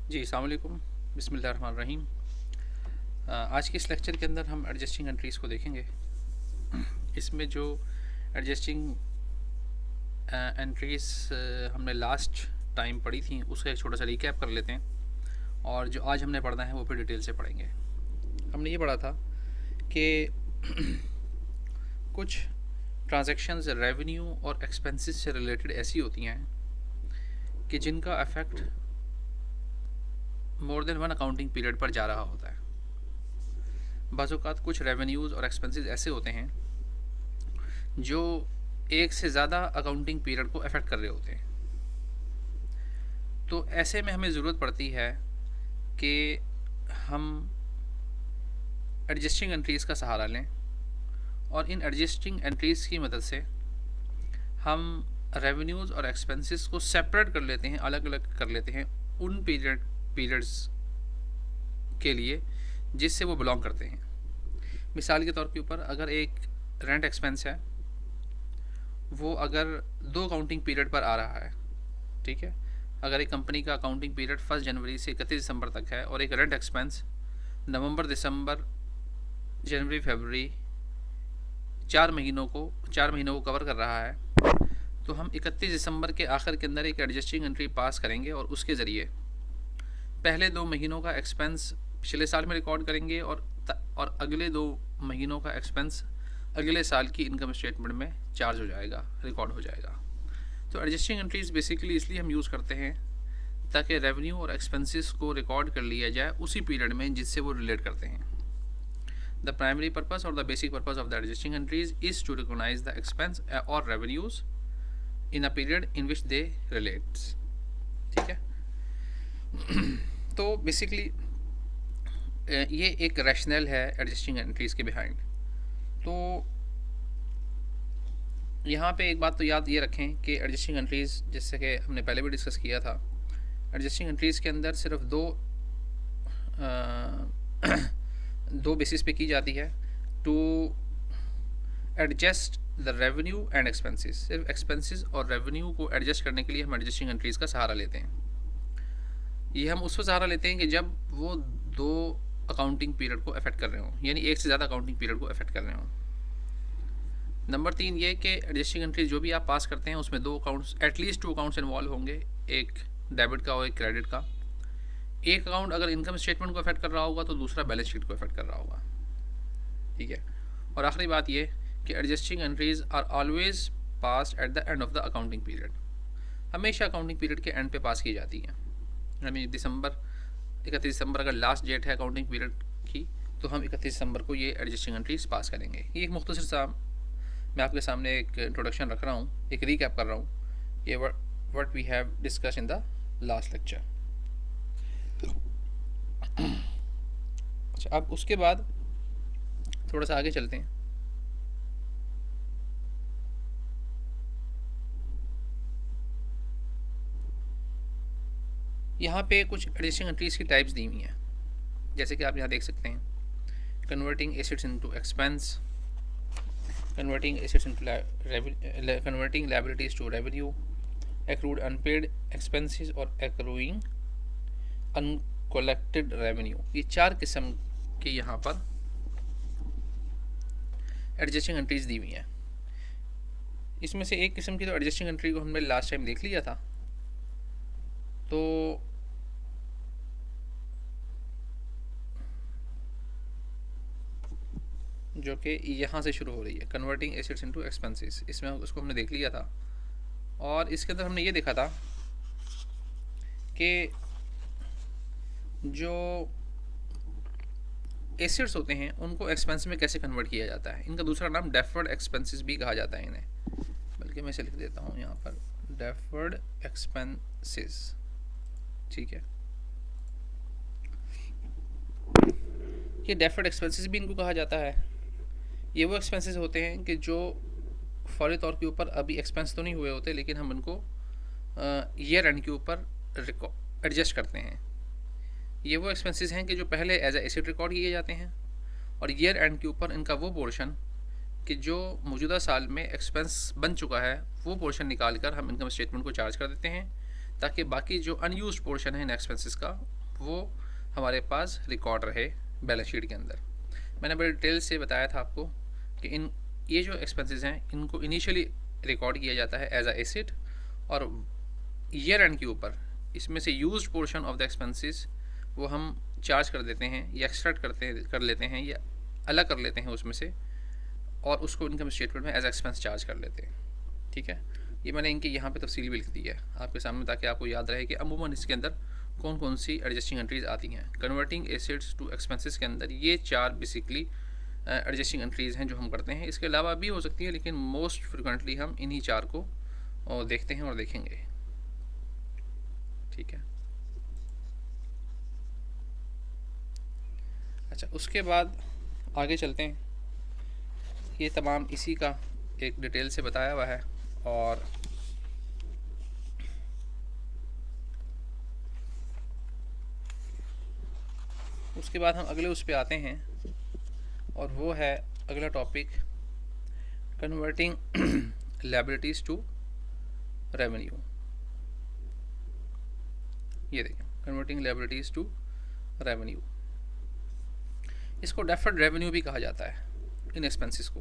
जी, अस्सलाम वालेकुम। बिस्मिल्लाहिर्रहमानिर्रहीम। आज के इस लेक्चर के अंदर हम एडजस्टिंग एंट्रीज़ को देखेंगे। इसमें जो एडजस्टिंग एंट्रीज़ हमने लास्ट टाइम पढ़ी थी उसका एक छोटा सा रिकैप कर लेते हैं, और जो आज हमने पढ़ना है वो फिर डिटेल से पढ़ेंगे। हमने ये पढ़ा था कि कुछ ट्रांजैक्शंस रेवेन्यू और एक्सपेंसेस से रिलेटेड ऐसी होती हैं कि जिनका effect more than one accounting period पर जा रहा होता है। बाज़ औक़ात कुछ रेवेन्यूज़ और एक्सपेंसेस ऐसे होते हैं जो एक से ज़्यादा अकाउंटिंग पीरियड को अफेक्ट कर रहे होते हैं। तो ऐसे में हमें ज़रूरत पड़ती है कि हम एडजस्टिंग एंट्रीज़ का सहारा लें, और इन एडजस्टिंग एंट्रीज़ की मदद से हम रेवेन्यूज़ और एक्सपेंसेस को सेपरेट कर लेते हैं, अलग अलग कर लेते हैं उन पीरियड्स के लिए जिससे वो बिलोंग करते हैं। मिसाल के तौर के ऊपर, अगर एक रेंट एक्सपेंस है, वो अगर दो अकाउंटिंग पीरियड पर आ रहा है, ठीक है, अगर एक कंपनी का अकाउंटिंग पीरियड 1 जनवरी से 31 दिसंबर तक है और एक रेंट एक्सपेंस नवंबर, दिसंबर, जनवरी, फरवरी 4 महीनों को कवर कर रहा है, तो हम 31 दिसंबर के आखिर के अंदर एक एडजस्टिंग एंट्री पास करेंगे और उसके ज़रिए पहले 2 महीनों का एक्सपेंस पिछले साल में रिकॉर्ड करेंगे और अगले 2 महीनों का एक्सपेंस अगले साल की इनकम स्टेटमेंट में चार्ज हो जाएगा, रिकॉर्ड हो जाएगा। तो एडजस्टिंग एंट्रीज़ बेसिकली इसलिए हम यूज़ करते हैं ताकि रेवेन्यू और एक्सपेंसेस को रिकॉर्ड कर लिया जाए उसी पीरियड में जिससे वो रिलेट करते हैं। द प्राइमरी पर्पस और the basic purpose of the adjusting entries is to recognise the expense और revenues in a period in which they relates. ठीक है। तो बेसिकली ये एक रैशनल है एडजस्टिंग एंट्रीज़ के बिहाइंड। तो यहाँ पे एक बात तो याद ये रखें कि एडजस्टिंग एंट्रीज़, जैसे कि हमने पहले भी डिस्कस किया था, एडजस्टिंग एंट्रीज़ के अंदर सिर्फ दो बेसिस पे की जाती है, to adjust the revenue and expenses. सिर्फ एक्सपेंसेस और रेवेन्यू को एडजस्ट करने के लिए हम एडजस्टिंग एंट्रीज़ का सहारा लेते हैं। ये हम उस पर सहारा लेते हैं कि जब वो दो अकाउंटिंग पीरियड को अफेक्ट कर रहे हों, यानी एक से ज़्यादा अकाउंटिंग पीरियड को अफेक्ट कर रहे हों। नंबर 3 ये कि एडजस्टिंग एंट्री जो भी आप पास करते हैं उसमें दो अकाउंट्स, एटलीस्ट 2 अकाउंट्स इन्वॉल्व होंगे, एक डेबिट का और एक क्रेडिट का। एक अकाउंट अगर इनकम स्टेटमेंट को अफेक्ट कर रहा होगा तो दूसरा बैलेंस शीट को अफेक्ट कर रहा होगा। ठीक है। और आखिरी बात ये कि adjusting entries are always pass at the end of the accounting period. हमेशा अकाउंटिंग पीरियड के एंड पे पास की जाती हैं। हमें 31 दिसंबर अगर लास्ट डेट है अकाउंटिंग पीरियड की, तो हम 31 दिसंबर को ये एडजस्टिंग एंट्रीज पास करेंगे। ये एक मुख्तसर सा मैं आपके सामने एक इंट्रोडक्शन रख रहा हूँ, एक रीकैप कर रहा हूँ ये what we have discuss in the last lecture. अच्छा, अब उसके बाद थोड़ा सा आगे चलते हैं। यहाँ पे कुछ एडजस्टिंग एंट्रीज की टाइप्स दी हुई हैं, जैसे कि आप यहाँ देख सकते हैं, converting assets into expense, converting assets into converting liabilities to revenue, accrued unpaid expenses और accruing uncollected revenue। ये 4 किस्म के यहाँ पर एडजस्टिंग एंट्रीज दी हुई हैं। इसमें से एक किस्म की तो एडजस्टिंग एंट्री को हमने लास्ट टाइम देख लिया था, तो जो कि यहाँ से शुरू हो रही है, कन्वर्टिंग एसेट्स इनटू एक्सपेंसेस। इसमें उसको हमने देख लिया था, और इसके अंदर हमने ये देखा था कि जो एसेट्स होते हैं उनको एक्सपेंस में कैसे कन्वर्ट किया जाता है। इनका दूसरा नाम डेफर्ड एक्सपेंसेस भी कहा जाता है इन्हें, बल्कि मैं इसे लिख देता हूँ यहाँ पर, डेफर्ड एक्सपेंसेस। ठीक है, ये डेफर्ड एक्सपेंसेस भी इनको कहा जाता है। ये वो एक्सपेंसेस होते हैं कि जो फौरी तौर के ऊपर अभी एक्सपेंस तो नहीं हुए होते, लेकिन हम इनको ईयर एंड के ऊपर एडजस्ट करते हैं। ये वो एक्सपेंसेस हैं कि जो पहले एज ए एसेट रिकॉर्ड किए जाते हैं, और ईयर एंड के ऊपर इनका वो पोर्शन कि जो मौजूदा साल में एक्सपेंस बन चुका है वो पोर्शन निकाल कर हम इनकम स्टेटमेंट को चार्ज कर देते हैं, ताकि बाकी जो अनयूज्ड पोर्शन है इन एक्सपेंसेस का वो हमारे पास रिकॉर्ड रहे बैलेंस शीट के अंदर। मैंने बड़े डिटेल से बताया था आपको कि ये जो एक्सपेंसेस हैं इनको इनिशियली रिकॉर्ड किया जाता है एज अ एसेट, और ईयर एंड के ऊपर इसमें से used portion of the expenses वो हम चार्ज कर देते हैं या एक्सट्रैक्ट कर लेते हैं या अलग कर लेते हैं उसमें से, और उसको इनकम स्टेटमेंट में एज एक्सपेंस चार्ज कर लेते हैं। ठीक है, ये मैंने इनकी यहाँ पे तफसील भी लिख दी है आपके सामने, ताकि आपको याद रहे कि अमूमन इसके अंदर कौन कौन सी एडजस्टिंग एंट्रीज आती हैं। कन्वर्टिंग एसेट्स टू एक्सपेंसेस के अंदर ये 4 बेसिकली एडजस्टिंग एंट्रीज़ हैं जो हम करते हैं। इसके अलावा भी हो सकती है, लेकिन मोस्ट फ्रिक्वेंटली हम इन्हीं 4 को देखते हैं और देखेंगे। ठीक है, अच्छा, उसके बाद आगे चलते हैं। ये तमाम इसी का एक डिटेल से बताया हुआ है, और उसके बाद हम अगले उस पे आते हैं, और वो है अगला topic, converting liabilities to revenue. ये देखें, कन्वर्टिंग लायबिलिटीज़ टू रेवेन्यू, इसको डेफर्ड रेवेन्यू भी कहा जाता है इन एक्सपेंसेस को।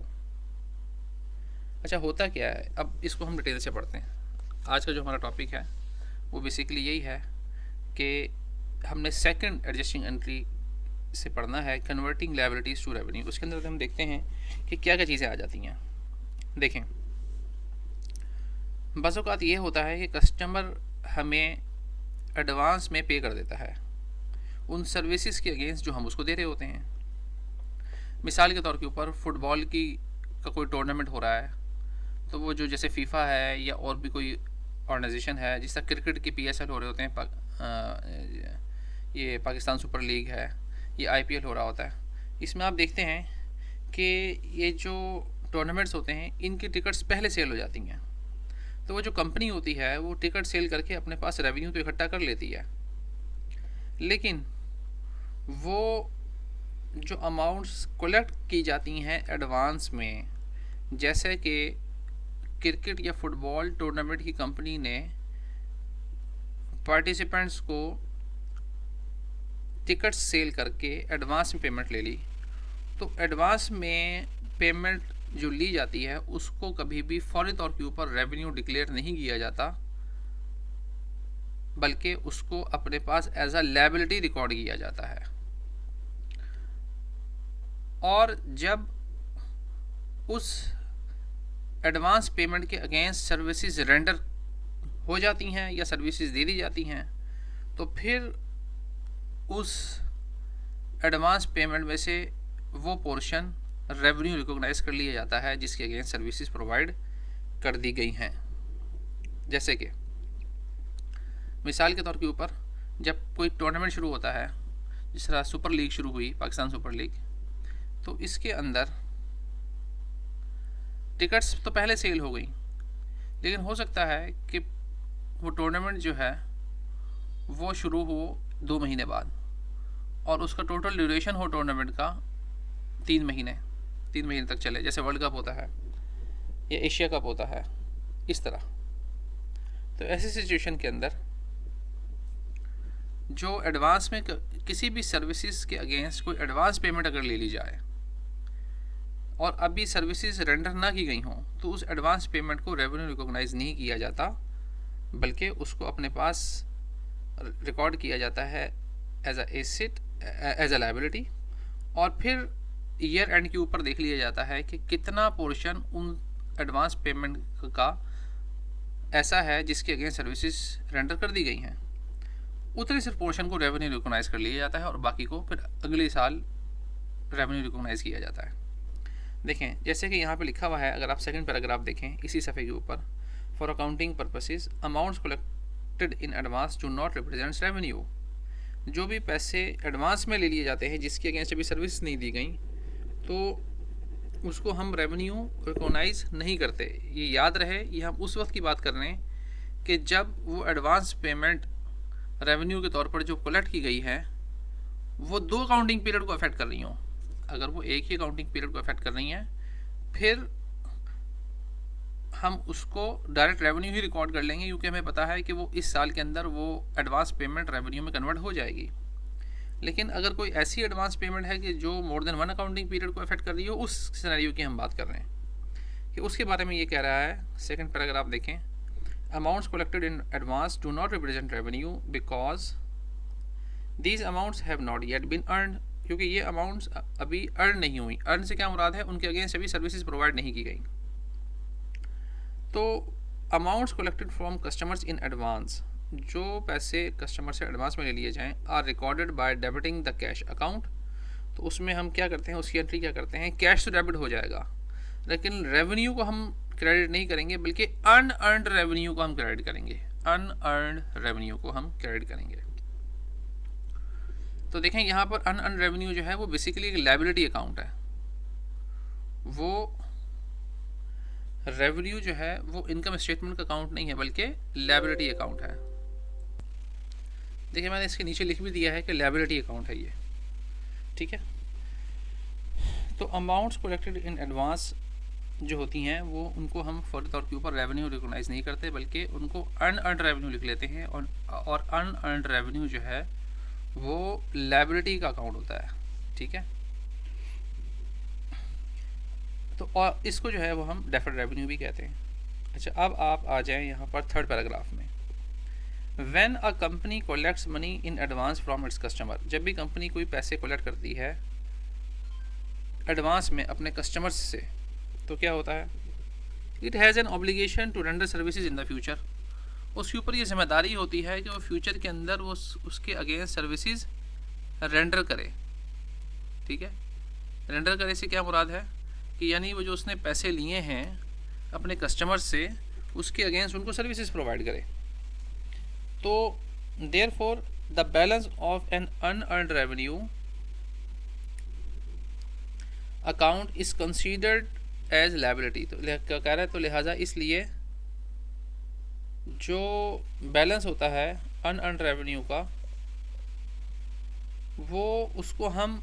अच्छा, होता क्या है, अब इसको हम डिटेल से पढ़ते हैं। आज का जो हमारा टॉपिक है वो बेसिकली यही है कि हमने सेकंड एडजस्टिंग एंट्री से पढ़ना है कन्वर्टिंग लायबिलिटीज़ टू रेवेन्यू। उसके अंदर हम देखते हैं कि क्या क्या चीज़ें आ जाती हैं। देखें, बज़ औक़ात ये होता है कि कस्टमर हमें एडवांस में पे कर देता है उन सर्विसेज के अगेंस्ट जो हम उसको दे रहे होते हैं। मिसाल के तौर के ऊपर फुटबॉल का कोई टूर्नामेंट हो रहा है, तो वो जो जैसे फीफा है या और भी कोई ऑर्गेनाइजेशन है, जिस तरह क्रिकेट के PSL हो रहे होते हैं, ये पाकिस्तान सुपर लीग है, ये IPL हो रहा होता है, इसमें आप देखते हैं कि ये जो टूर्नामेंट्स होते हैं इनकी टिकट्स पहले सेल हो जाती हैं। तो वो जो कंपनी होती है वो टिकट सेल करके अपने पास रेवेन्यू तो इकट्ठा कर लेती है, लेकिन वो जो अमाउंट्स कलेक्ट की जाती हैं एडवांस में, जैसे कि क्रिकेट या फुटबॉल टूर्नामेंट की कंपनी ने पार्टिसिपेंट्स को टिकट सेल करके एडवांस में पेमेंट ले ली, तो एडवांस में पेमेंट जो ली जाती है उसको कभी भी फौरी तौर के ऊपर रेवेन्यू डिक्लेयर नहीं किया जाता, बल्कि उसको अपने पास एज अ लायबिलिटी रिकॉर्ड किया जाता है। और जब उस एडवांस पेमेंट के अगेंस्ट सर्विसेज रेंडर हो जाती हैं या सर्विसेज दे दी जाती हैं, तो फिर उस एडवांस पेमेंट में से वो पोर्शन रेवेन्यू रिकॉग्नाइज कर लिया जाता है जिसके अगेंस्ट सर्विसेज प्रोवाइड कर दी गई हैं। जैसे कि मिसाल के तौर के ऊपर जब कोई टूर्नामेंट शुरू होता है, जिस तरह सुपर लीग शुरू हुई, पाकिस्तान सुपर लीग, तो इसके अंदर टिकट्स तो पहले सेल हो गई, लेकिन हो सकता है कि वो टूर्नामेंट जो है वो शुरू हो 2 महीने बाद, और उसका टोटल ड्यूरेशन हो टूर्नामेंट का 3 महीने तक चले, जैसे वर्ल्ड कप होता है या एशिया कप होता है, इस तरह। तो ऐसी सिचुएशन के अंदर जो एडवांस में किसी भी सर्विसेज के अगेंस्ट कोई एडवांस पेमेंट अगर ले ली जाए और अभी सर्विसेज रेंडर ना की गई हों, तो उस एडवांस पेमेंट को रेवेन्यू रिकॉग्नाइज नहीं किया जाता, बल्कि उसको अपने पास रिकॉर्ड किया जाता है as a asset, as a liability, और फिर ईयर एंड के ऊपर देख लिया जाता है कि कितना पोर्शन उन एडवांस पेमेंट का ऐसा है जिसके अगेंस्ट सर्विसेज रेंडर कर दी गई हैं। उतने सिर्फ पोर्शन को रेवेन्यू रिकॉग्नाइज कर लिया जाता है और बाकी को फिर अगले साल रेवेन्यू रिकॉग्नाइज किया जाता है। देखें, जैसे कि यहाँ पे लिखा हुआ है, अगर आप सेकंड पैराग्राफ देखें इसी सफ़े के ऊपर, for accounting purposes amounts collected in advance do not represents revenue. जो भी पैसे एडवांस में ले लिए जाते हैं जिसके अगेंस्ट अभी सर्विस नहीं दी गई, तो उसको हम रेवेन्यू रिकॉग्नाइज नहीं करते। ये याद रहे, ये हम उस वक्त की बात कर रहे हैं कि जब वो एडवांस पेमेंट रेवेन्यू के तौर पर जो कलेक्ट की गई है वो 2 अकाउंटिंग पीरियड को अफेक्ट कर रही हों। अगर वो एक ही अकाउंटिंग पीरियड को अफेक्ट कर रही हैं, फिर हम उसको डायरेक्ट रेवेन्यू ही रिकॉर्ड कर लेंगे, क्योंकि हमें पता है कि वो इस साल के अंदर वो एडवांस पेमेंट रेवेन्यू में कन्वर्ट हो जाएगी। लेकिन अगर कोई ऐसी एडवांस पेमेंट है कि जो more than one accounting period को अफेक्ट कर रही हो, उस सिनेरियो की हम बात कर रहे हैं कि उसके बारे में ये कह रहा है। सेकंड पैराग्राफ देखें, amounts collected in advance do not represent revenue because these amounts have not yet been earned, क्योंकि ये अमाउंट्स अभी अर्न नहीं हुई। अर्न से क्या मुराद है, उनके अगेंस्ट अभी सर्विसेज प्रोवाइड नहीं की गई। तो amounts collected from customers in advance, जो पैसे कस्टमर से एडवांस में ले लिए जाएं, are recorded by debiting the cash account. तो उसमें हम क्या करते हैं, उसकी एंट्री क्या करते हैं, कैश तो डेबिट हो जाएगा, लेकिन रेवेन्यू को हम क्रेडिट नहीं करेंगे, बल्कि अनअर्नड रेवेन्यू को हम क्रेडिट करेंगे। अनअर्नड रेवेन्यू को हम क्रेडिट करेंगे। तो देखें यहाँ पर अनअर्नड रेवेन्यू जो है वो बेसिकली एक लायबिलिटी अकाउंट है। वो रेवेन्यू जो है वो इनकम स्टेटमेंट का अकाउंट नहीं है, बल्कि लायबिलिटी अकाउंट है। देखिए मैंने इसके नीचे लिख भी दिया है कि लायबिलिटी अकाउंट है ये, ठीक है। तो अमाउंट्स कलेक्टेड इन एडवांस जो होती हैं वो उनको हम फौरी तौर के ऊपर रेवेन्यू रिकॉग्नाइज नहीं करते, बल्कि उनको अनअर्नड रेवेन्यू लिख लेते हैं। और अनअर्नड रेवेन्यू जो है वो लायबिलिटी का अकाउंट होता है, ठीक है। तो और इसको जो है वो हम डेफर्ड रेवेन्यू भी कहते हैं। अच्छा, अब आप आ जाएं यहाँ पर थर्ड पैराग्राफ में। When a company collects money in advance from its customer, जब भी कंपनी कोई पैसे कलेक्ट करती है एडवांस में अपने कस्टमर्स से, तो क्या होता है, it has an obligation to render services in the future. उसके ऊपर ये जिम्मेदारी होती है कि वो फ्यूचर के अंदर वो उसके अगेंस्ट सर्विसेज रेंडर करे, ठीक है। रेंडर करे से क्या मुराद है कि यानी वो जो उसने पैसे लिए हैं अपने कस्टमर से, उसके अगेंस्ट उनको सर्विसेज प्रोवाइड करे। तो therefore the balance of an unearned revenue account is considered as liability. तो क्या कह रहा है, तो लिहाजा इसलिए जो बैलेंस होता है अनअर्न्ड रेवेन्यू का, वो उसको हम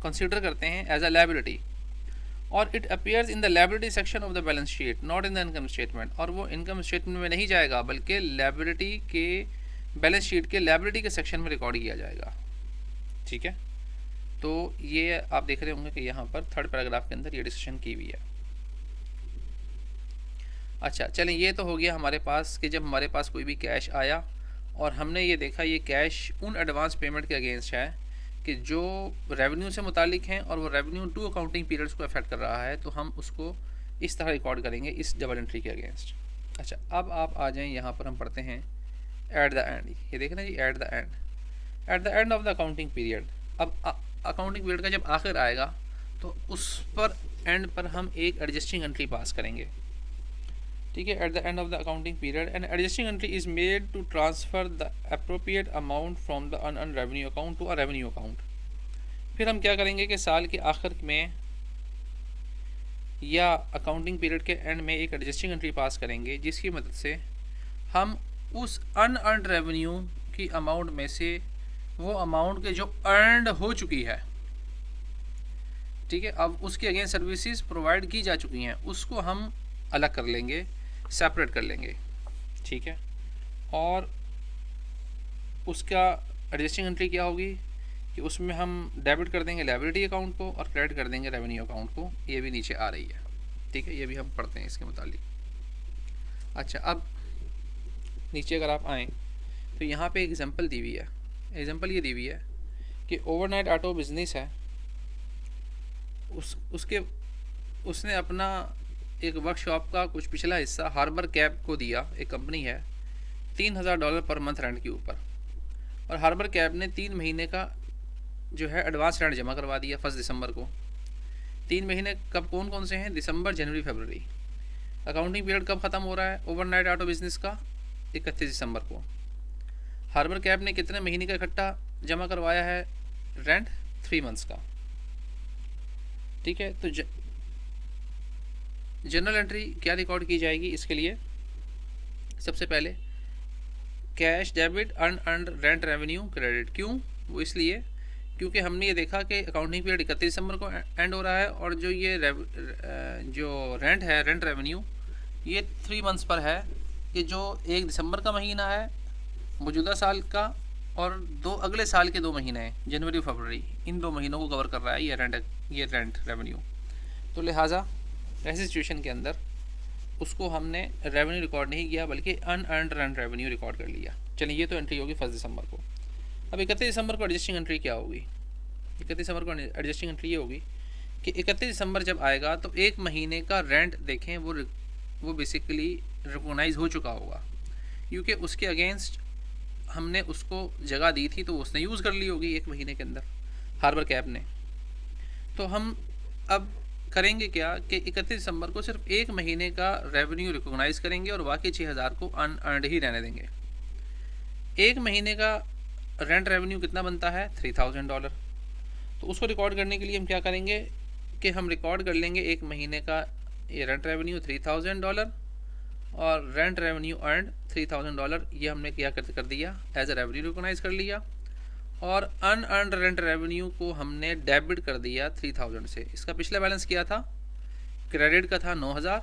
कंसीडर करते हैं एज अ लायबिलिटी, और it appears in the liability section of the balance sheet, not in the income statement. और वो इनकम स्टेटमेंट में नहीं जाएगा, बल्कि लायबिलिटी के बैलेंस शीट के लायबिलिटी के सेक्शन में रिकॉर्ड किया जाएगा, ठीक है। तो ये आप देख रहे होंगे कि यहाँ पर थर्ड पैराग्राफ के अंदर ये डिस्कशन की हुई है। अच्छा चलें, ये तो हो गया हमारे पास कि जब हमारे पास कोई भी कैश आया और हमने ये देखा ये कैश उन एडवांस पेमेंट के अगेंस्ट है कि जो रेवेन्यू से मुतालिक हैं, और वो रेवेन्यू 2 अकाउंटिंग पीरियड्स को अफेक्ट कर रहा है, तो हम उसको इस तरह रिकॉर्ड करेंगे इस डबल एंट्री के अगेंस्ट। अच्छा, अब आप आ जाएं यहाँ पर, हम पढ़ते हैं एट द एंड। ये देखें ना जी, at the end of the accounting period. अब अकाउंटिंग पीरियड का जब आखिर आएगा तो उस पर एंड पर हम एक एडजस्टिंग एंट्री पास करेंगे, ठीक है। At the end of the accounting period an adjusting entry is made to transfer the appropriate amount from the unearned revenue account to a revenue account. फिर हम क्या करेंगे कि साल के आखिर में या अकाउंटिंग पीरियड के एंड में एक एडजस्टिंग एंट्री पास करेंगे, जिसकी मदद से हम उस अनअर्न्ड रेवेन्यू की अमाउंट में से वो अमाउंट के जो अर्नड हो चुकी है, ठीक है, अब उसके अगेंस्ट सर्विसेज प्रोवाइड की जा चुकी हैं, उसको हम अलग कर लेंगे, सेपरेट कर लेंगे, ठीक है। और उसका एडजस्टिंग एंट्री क्या होगी कि उसमें हम डेबिट कर देंगे लायबिलिटी अकाउंट को और क्रेडिट कर देंगे रेवेन्यू अकाउंट को। ये भी नीचे आ रही है, ठीक है, ये भी हम पढ़ते हैं इसके मुतालिक। अच्छा, अब नीचे अगर आप आएँ तो यहाँ पे एग्जांपल दी हुई है। एग्जांपल ये दी हुई है कि ओवरनाइट ऑटो बिजनेस है, उसने अपना एक वर्कशॉप का कुछ पिछला हिस्सा हार्बर कैब को दिया, एक कंपनी है, $3000 पर मंथ रेंट के ऊपर। और हार्बर कैब ने 3 महीने का जो है एडवांस रेंट जमा करवा दिया 1 दिसंबर को। 3 महीने कब कौन कौन से हैं, दिसंबर, जनवरी, फरवरी। अकाउंटिंग पीरियड कब ख़त्म हो रहा है ओवरनाइट ऑटो बिजनेस का, 31 दिसंबर को। हार्बर कैब ने कितने महीने का इकट्ठा जमा करवाया है रेंट, 3 मंथ्स का, ठीक है। तो जनरल एंट्री क्या रिकॉर्ड की जाएगी इसके लिए, सबसे पहले cash debit unearned rent revenue credit. क्यों, वो इसलिए क्योंकि हमने ये देखा कि अकाउंटिंग पीरियड 31 दिसंबर को एंड हो रहा है, और जो ये जो रेंट है, रेंट रेवेन्यू, ये 3 मंथ्स पर है, कि जो 1 दिसंबर का महीना है मौजूदा साल का, और दो अगले साल के 2 महीने हैं, जनवरी फरवरी, इन 2 महीनों को कवर कर रहा है ये रेंट रेवेन्यू। तो लिहाजा ऐसी सिचुएशन के अंदर उसको हमने रेवेन्यू रिकॉर्ड नहीं किया बल्कि अनअर्न्ड रेंट रेवेन्यू रिकॉर्ड कर लिया। चलिए, ये तो एंट्री होगी 1 दिसंबर को। अब 31 दिसंबर को एडजस्टिंग एंट्री क्या होगी? 31 दिसंबर को एडजस्टिंग एंट्री ये होगी कि 31 दिसंबर जब आएगा तो 1 महीने का रेंट देखें वो बेसिकली रिकॉग्नाइज हो चुका होगा, क्योंकि उसके अगेंस्ट हमने उसको जगह दी थी तो उसने यूज़ कर ली होगी 1 महीने के अंदर, हार्बर कैब ने। तो हम अब करेंगे क्या कि 31 दिसंबर को सिर्फ 1 महीने का रेवेन्यू रिकॉग्नाइज करेंगे और बाकी 6000 को अनअर्न्ड ही रहने देंगे। 1 महीने का रेंट रेवेन्यू कितना बनता है? $3000। तो उसको रिकॉर्ड करने के लिए हम क्या करेंगे कि हम रिकॉर्ड कर लेंगे 1 महीने का ये रेंट रेवेन्यू $3000 और रेंट रेवेन्यू अर्नड $3000, ये हमने क्या कर दिया, एज अ रेवेन्यू रिकॉग्नाइज कर लिया। और अनअर्न्ड रेंट रेवेन्यू को हमने डेबिट कर दिया 3000 से। इसका पिछला बैलेंस क्या था? क्रेडिट का था 9000।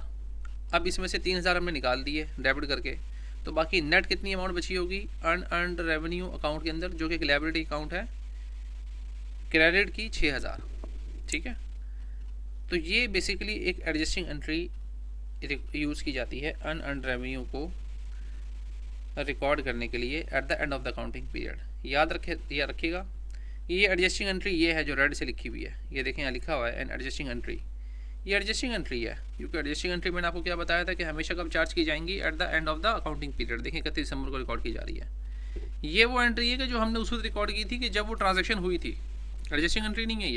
अब इसमें से 3000 हमने निकाल दिए डेबिट करके, तो बाकी नेट कितनी अमाउंट बची होगी अनअर्न्ड रेवेन्यू अकाउंट के अंदर, जो कि लायबिलिटी अकाउंट है क्रेडिट की 6000। ठीक है, तो ये बेसिकली एक एडजस्टिंग एंट्री यूज़ की जाती है अनअर्न्ड रेवेन्यू को रिकॉर्ड करने के लिए eight the end of the accounting period. याद रखिएगा, ये एडजस्टिंग एंट्री ये है जो रेड से लिखी हुई है, ये देखें यहाँ लिखा हुआ है एन एडजस्टिंग एंट्री। ये एडजस्टिंग एंट्री है क्योंकि एडजस्टिंग एंट्री मैंने आपको क्या बताया था कि हमेशा कब चार्ज की जाएंगी? Eight the end of the accounting period. देखिए 31 दिसंबर को रिकॉर्ड की जा रही है। ये वो एंट्री है कि जो हमने उस वक्त रिकॉर्ड की थी कि जब वो ट्रांजेक्शन हुई थी। एडजस्टिंग एंट्री नहीं है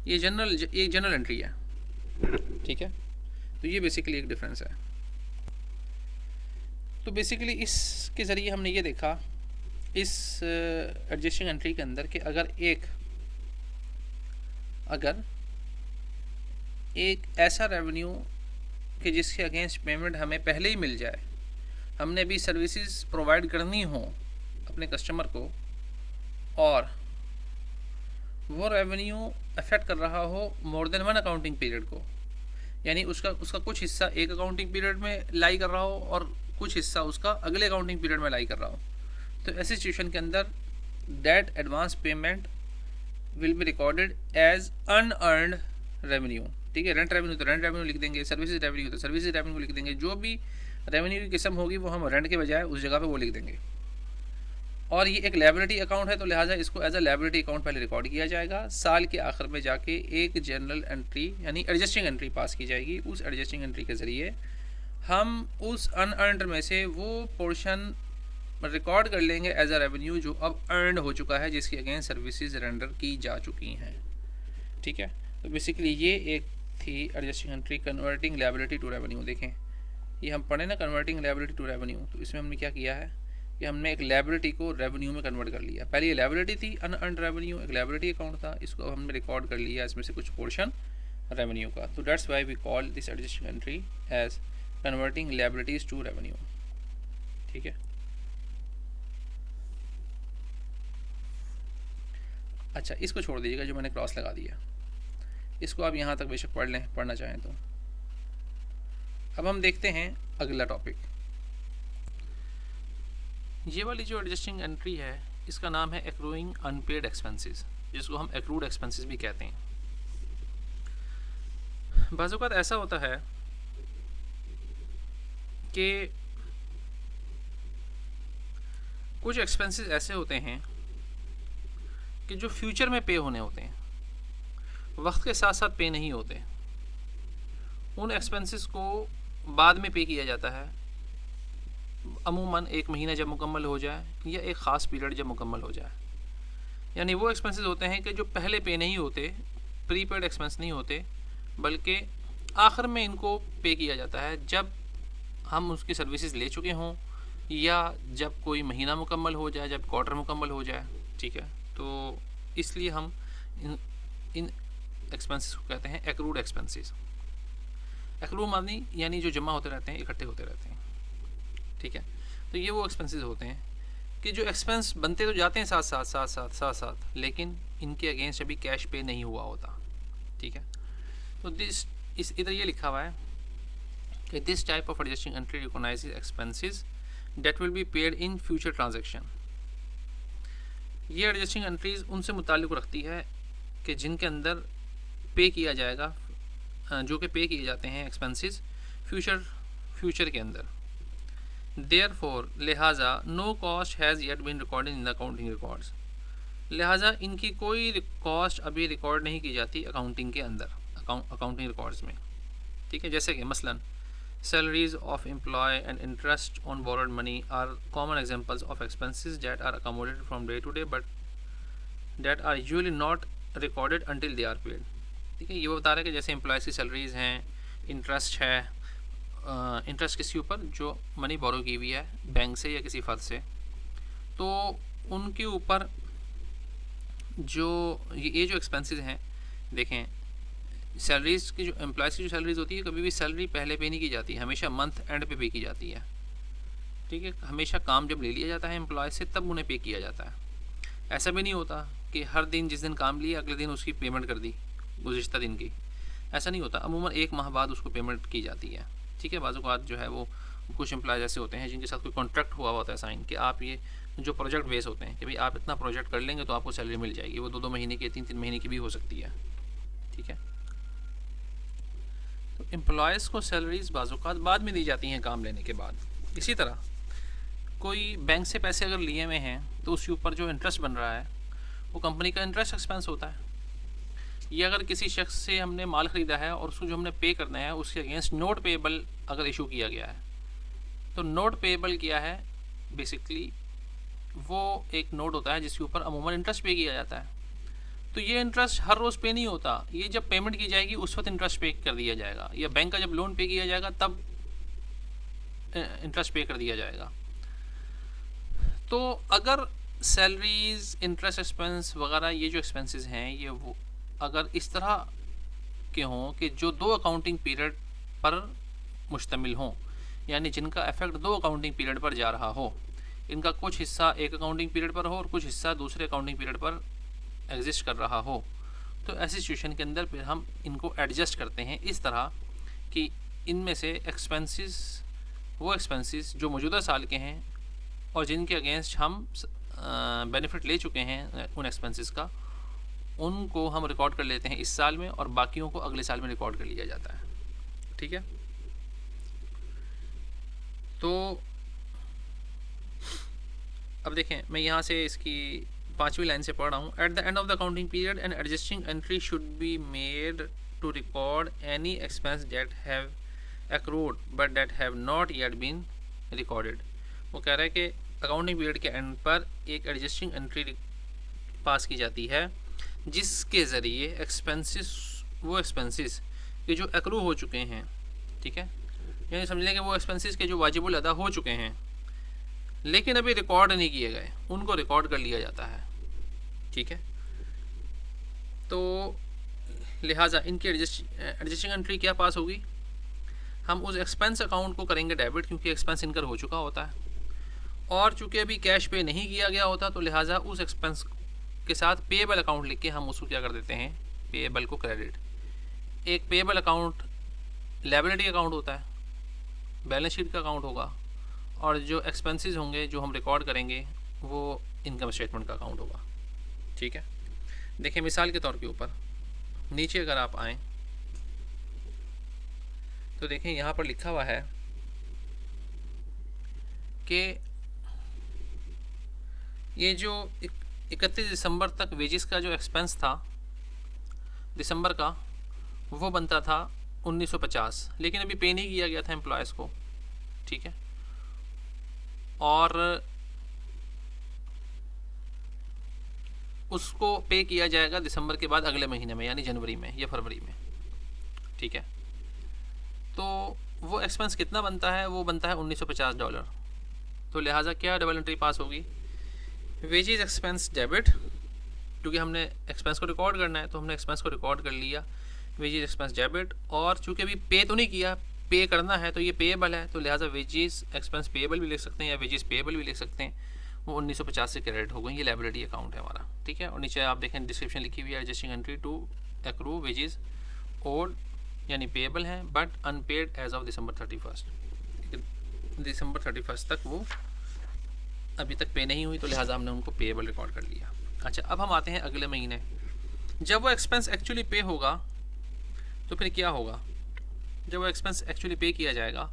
ये जनरल एंट्री है। ठीक है, तो ये बेसिकली एक डिफरेंस है। तो बेसिकली इसके ज़रिए हमने ये देखा इस एडजस्टिंग एंट्री के अंदर कि अगर एक ऐसा रेवेन्यू कि जिसके अगेंस्ट पेमेंट हमें पहले ही मिल जाए, हमने भी सर्विसेज प्रोवाइड करनी हो अपने कस्टमर को, और वो रेवेन्यू अफेक्ट कर रहा हो मोर देन 1 अकाउंटिंग पीरियड को, यानी उसका कुछ हिस्सा एक अकाउंटिंग पीरियड में लाई कर रहा हो और कुछ हिस्सा उसका अगले अकाउंटिंग पीरियड में लाई कर रहा हो, तो ऐसी सिचुएशन के अंदर that advance payment will be recorded as unearned revenue. ठीक है, रेंट रेवेन्यू तो रेंट रेवेन्यू लिख देंगे, सर्विसेज रेवेन्यू तो सर्विसेज रेवेन्यू लिख देंगे, जो भी रेवेन्यू की किस्म होगी वो हम रेंट के बजाय उस जगह पे वो लिख देंगे। और ये एक लायबिलिटी अकाउंट है तो लिहाजा इसको एज अ लायबिलिटी अकाउंट पहले रिकॉर्ड किया जाएगा। साल के आखिर में जाके एक जनरल एंट्री यानी एडजस्टिंग एंट्री पास की जाएगी। उस एडजस्टिंग एंट्री के ज़रिए हम उस अनअर्न्ड में से वो पोर्शन रिकॉर्ड कर लेंगे एज अ रेवेन्यू जो अब अर्नड हो चुका है, जिसकी अगेंस्ट सर्विसेज रेंडर की जा चुकी हैं। ठीक है, तो बेसिकली ये एक थी adjusting entry converting liability to revenue. देखें ये हम पढ़े ना, कन्वर्टिंग लायबिलिटी टू रेवेन्यू, तो इसमें हमने क्या किया है कि हमने एक लायबिलिटी को रेवेन्यू में कन्वर्ट कर लिया। पहले ये लायबिलिटी थी अनअर्न्ड रेवेन्यू, एक लायबिलिटी अकाउंट था, इसको हमने रिकॉर्ड कर लिया इसमें से कुछ पोर्शन रेवेन्यू का। तो that's why we call this adjusting entry as converting liabilities to revenue. ठीक है, अच्छा इसको छोड़ दीजिएगा जो मैंने क्रॉस लगा दिया, इसको आप यहाँ तक बेशक पढ़ लें पढ़ना चाहें तो। अब हम देखते हैं अगला टॉपिक। ये वाली जो एडजस्टिंग एंट्री है इसका नाम है एक्रूइंग अनपेड एक्सपेंसेस, जिसको हम एक्रूड एक्सपेंसेस भी कहते हैं। बाज़ औक़ात ऐसा होता है कि कुछ एक्सपेंसेस ऐसे होते हैं कि जो फ्यूचर में पे होने होते हैं, वक्त के साथ साथ पे नहीं होते। उन एक्सपेंसेस को बाद में पे किया जाता है, अमूमन 1 महीना जब मुकम्मल हो जाए या एक ख़ास पीरियड जब मुकम्मल हो जाए। यानी वो एक्सपेंसेस होते हैं कि जो पहले पे नहीं होते, प्रीपेड एक्सपेंस नहीं होते, बल्कि आखिर में इनको पे किया जाता है जब हम उसकी सर्विसेज ले चुके हों या जब कोई महीना मुकम्मल हो जाए, जब क्वार्टर मुकम्मल हो जाए। ठीक है, तो इसलिए हम इन एक्सपेंसेस को कहते हैं एक्रूड एक्सपेंसेस। एक्रू मानी यानी जो जमा होते रहते हैं, इकट्ठे होते रहते हैं। ठीक है, तो ये वो एक्सपेंसेस होते हैं कि जो एक्सपेंस बनते तो जाते हैं साथ, लेकिन इनके अगेंस्ट अभी कैश पे नहीं हुआ होता। ठीक है, तो इधर ये लिखा हुआ है कि this type of adjusting entry recognises expenses that will be paid in future transaction. ये एडजस्टिंग एंट्रीज उनसे मुताल्लिक रखती है कि जिनके अंदर पे किया जाएगा, जो कि पे किए जाते हैं एक्सपेंसेस फ्यूचर के अंदर। देयरफॉर लिहाजा no cost has yet been recorded in the accounting records, लिहाजा इनकी कोई कॉस्ट अभी रिकॉर्ड नहीं की जाती अकाउंटिंग के अंदर, अकाउंटिंग रिकॉर्ड्स में। ठीक है, जैसे कि मसलन salaries of employee and interest on borrowed money are common examples of expenses that are accommodated from day to day but that are usually not recorded until they are paid। ठीक है, ये वो बता रहा है कि जैसे एम्प्लॉयज़ की सैलरीज़ हैं, इंटरेस्ट है, इंटरेस्ट किसी ऊपर जो मनी बोरो की हुई है बैंक से या किसी फर्द से, तो उनके ऊपर जो ये जो एक्सपेंसेस हैं, देखें सैलरीज़ की जो एम्प्लॉयज़ की जो सैलरीज़ होती है, कभी भी सैलरी पहले पे नहीं की जाती, हमेशा मंथ एंड पे की जाती है। ठीक है, हमेशा काम जब ले लिया जाता है एम्प्लॉय से तब उन्हें पे किया जाता है। ऐसा भी नहीं होता कि हर दिन जिस दिन काम लिया अगले दिन उसकी पेमेंट कर दी गुज़िश्ता दिन की, ऐसा नहीं होता। अमूमन 1 माह बाद उसको पेमेंट की जाती है। ठीक है, बाज़ औक़ात जो है वो कुछ एम्प्लॉयज़ ऐसे होते हैं जिनके साथ कोई कॉन्ट्रैक्ट हुआ होता है साइन, कि आप ये जो प्रोजेक्ट बेस होते हैं कि भाई आप इतना प्रोजेक्ट कर लेंगे तो आपको सैलरी मिल जाएगी, वो 2-2 महीने की 3-3 महीने की भी हो सकती है। ठीक है, तो एम्प्लॉयज़ को सैलरीज़ बाज़ औक़ात बाद में दी जाती हैं काम लेने के बाद। इसी तरह कोई बैंक से पैसे अगर लिए हुए हैं तो उसके ऊपर जो इंटरेस्ट बन रहा है वो कंपनी का इंटरेस्ट एक्सपेंस होता है। ये अगर किसी शख्स से हमने माल ख़रीदा है और उसको जो हमने पे करना है उसके अगेंस्ट नोट पेएबल अगर इशू किया गया है, तो नोट पेएबल किया है बेसिकली वो एक नोट होता है जिसके ऊपर अमूमन इंटरेस्ट पे किया जाता है। तो ये इंटरेस्ट हर रोज़ पे नहीं होता, ये जब पेमेंट की जाएगी उस वक्त इंटरेस्ट पे कर दिया जाएगा, या बैंक का जब लोन पे किया जाएगा तब इंटरेस्ट पे कर दिया जाएगा। तो अगर सैलरीज़, इंटरेस्ट एक्सपेंस वगैरह ये जो एक्सपेंसेस हैं ये वो अगर इस तरह के हों कि जो 2 अकाउंटिंग पीरियड पर मुश्तमिल हों, यानी जिनका इफेक्ट 2 अकाउंटिंग पीरियड पर जा रहा हो, इनका कुछ हिस्सा एक अकाउंटिंग पीरियड पर हो और कुछ हिस्सा दूसरे अकाउंटिंग पीरियड पर एग्जिस्ट कर रहा हो, तो ऐसी सिचुएशन के अंदर फिर हम इनको एडजस्ट करते हैं इस तरह कि इनमें से एक्सपेंसेस, वो एक्सपेंसेस जो मौजूदा साल के हैं और जिनके अगेंस्ट हम बेनिफिट ले चुके हैं उन एक्सपेंसेस का, उनको हम रिकॉर्ड कर लेते हैं इस साल में और बाकियों को अगले साल में रिकॉर्ड कर लिया जाता है। ठीक है, तो अब देखें मैं यहाँ से इसकी 5वीं लाइन से पढ़ रहा हूँ। At the end of the accounting period an adjusting entry should be made to record any expense that have accrued but that have not yet been recorded. वो कह रहा है कि अकाउंटिंग पीरियड के एंड पर एक एडजस्टिंग एंट्री पास की जाती है जिसके ज़रिए एक्सपेंसेस, वो एक्सपेंसेस के जो एक्रू हो चुके हैं, ठीक है, यानी समझ लें कि वो एक्सपेंसेस के जो वाजिबुल अदा हो चुके हैं लेकिन अभी रिकॉर्ड नहीं किए गए, उनको रिकॉर्ड कर लिया जाता है। ठीक है, तो लिहाजा इनकी एडजस्टिंग एंट्री क्या पास होगी, हम उस एक्सपेंस अकाउंट को करेंगे डेबिट क्योंकि एक्सपेंस इनकर हो चुका होता है, और चूँकि अभी कैश पे नहीं किया गया होता तो लिहाजा उस एक्सपेंस के साथ पेएबल अकाउंट लिख के हम उसको क्या कर देते हैं, पेएबल को क्रेडिट। एक पेएबल अकाउंट लायबिलिटी अकाउंट होता है, बैलेंस शीट का अकाउंट होगा, और जो एक्सपेंसेस होंगे जो हम रिकॉर्ड करेंगे वो इनकम स्टेटमेंट का अकाउंट होगा। ठीक है, देखिए मिसाल के तौर के ऊपर नीचे अगर आप आएँ तो देखें यहाँ पर लिखा हुआ है कि ये जो 31 दिसंबर तक वेजेस का जो एक्सपेंस था दिसंबर का, वो बनता था 1950, लेकिन अभी पे नहीं किया गया था एम्प्लॉयज़ को। ठीक है, और उसको पे किया जाएगा दिसंबर के बाद अगले महीने में, यानी जनवरी में या फरवरी में। ठीक है, तो वो एक्सपेंस कितना बनता है, वो बनता है $1950। तो लिहाजा क्या डबल एंट्री पास होगी, वेजेस एक्सपेंस डेबिट, क्योंकि हमने एक्सपेंस को रिकॉर्ड करना है तो हमने एक्सपेंस को रिकॉर्ड कर लिया, वेजेस एक्सपेंस डेबिट, और चूँकि अभी पे तो नहीं किया, पे करना है तो ये पेएबल है, तो लिहाजा वेजेस एक्सपेंस पेएबल भी लिख सकते हैं या वेजेस पेएबल भी लिख सकते हैं, वो 1950 से क्रेडिट हो गई। ये लायबिलिटी अकाउंट है हमारा। ठीक है, और नीचे आप देखें डिस्क्रिप्शन लिखी हुई है, adjusting entry to accrue wages old, यानी पेएबल हैं but unpaid as of December 31। दिसंबर 31 तक वो अभी तक पे नहीं हुई, तो लिहाजा हमने उनको पेएबल रिकॉर्ड कर लिया। अच्छा, अब हम आते हैं अगले महीने। जब वो एक्सपेंस एक्चुअली पे होगा तो फिर क्या होगा? जब वो एक्सपेंस एक्चुअली पे किया जाएगा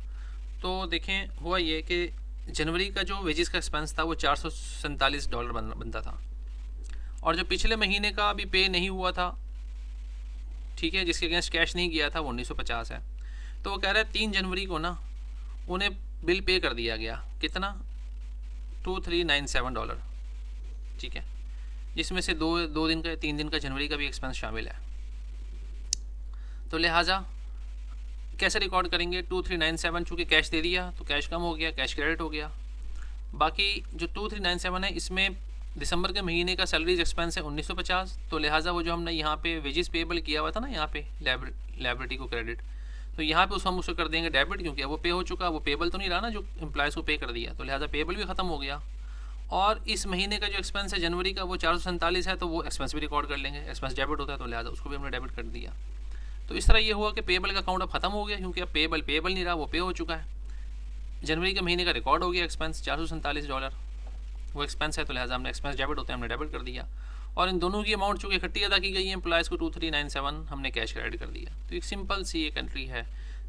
तो देखें, हुआ ये कि जनवरी का जो वेजेस का एक्सपेंस था वो $447 बनता था, और जो पिछले महीने का अभी पे नहीं हुआ था, ठीक है, जिसके अगेंस्ट कैश नहीं गया था, वो 1950 है। तो वो कह रहा है 3 जनवरी को ना उन्हें बिल पे कर दिया गया, कितना? $2397, ठीक है, जिसमें से दो दिन का 3 दिन का जनवरी का भी एक्सपेंस शामिल है। तो लिहाजा कैसे रिकॉर्ड करेंगे? 2397 चूँकि कैश दे दिया तो कैश कम हो गया, कैश क्रेडिट हो गया। बाकी जो 2397 है, इसमें दिसंबर के महीने का सैलरीज एक्सपेंस है 1950, तो लिहाजा वो जो हमने यहाँ पे वेजेस पेएबल किया हुआ था ना, यहाँ पे लायबिलिटी को क्रेडिट, तो यहाँ पे हम उसको कर देंगे डेबिट, क्योंकि वो पे हो चुका, वो पेएबल तो नहीं रहा ना जो एम्प्लॉयज़ को पे कर दिया, तो लिहाजा पेएबल भी ख़त्म हो गया। और इस महीने का जो एक्सपेंस है जनवरी का वो 447 है, तो वो एक्सपेंस भी रिकॉर्ड कर लेंगे, एक्सपेंस डेबिट होता है तो लिहाजा उसको भी हमने डेबिट कर दिया। तो इस तरह ये हुआ कि पेएबल का अकाउंट अब खत्म हो गया, क्योंकि अब पेएबल नहीं रहा, वो पे हो चुका है। जनवरी के महीने का रिकॉर्ड हो गया एक्सपेंस $447, वो एक्सपेंस है तो लिहाजा हमने एक्सपेंस डेबिट होते हैं, हमने डेबिट कर दिया। और इन दोनों की अमाउंट चूँकि इकट्ठी अदा की गई है एम्प्लॉयज़ को 2397, हमने कैश क्रेडिट कर दिया। तो एक सिंपल सी एक एंट्री है,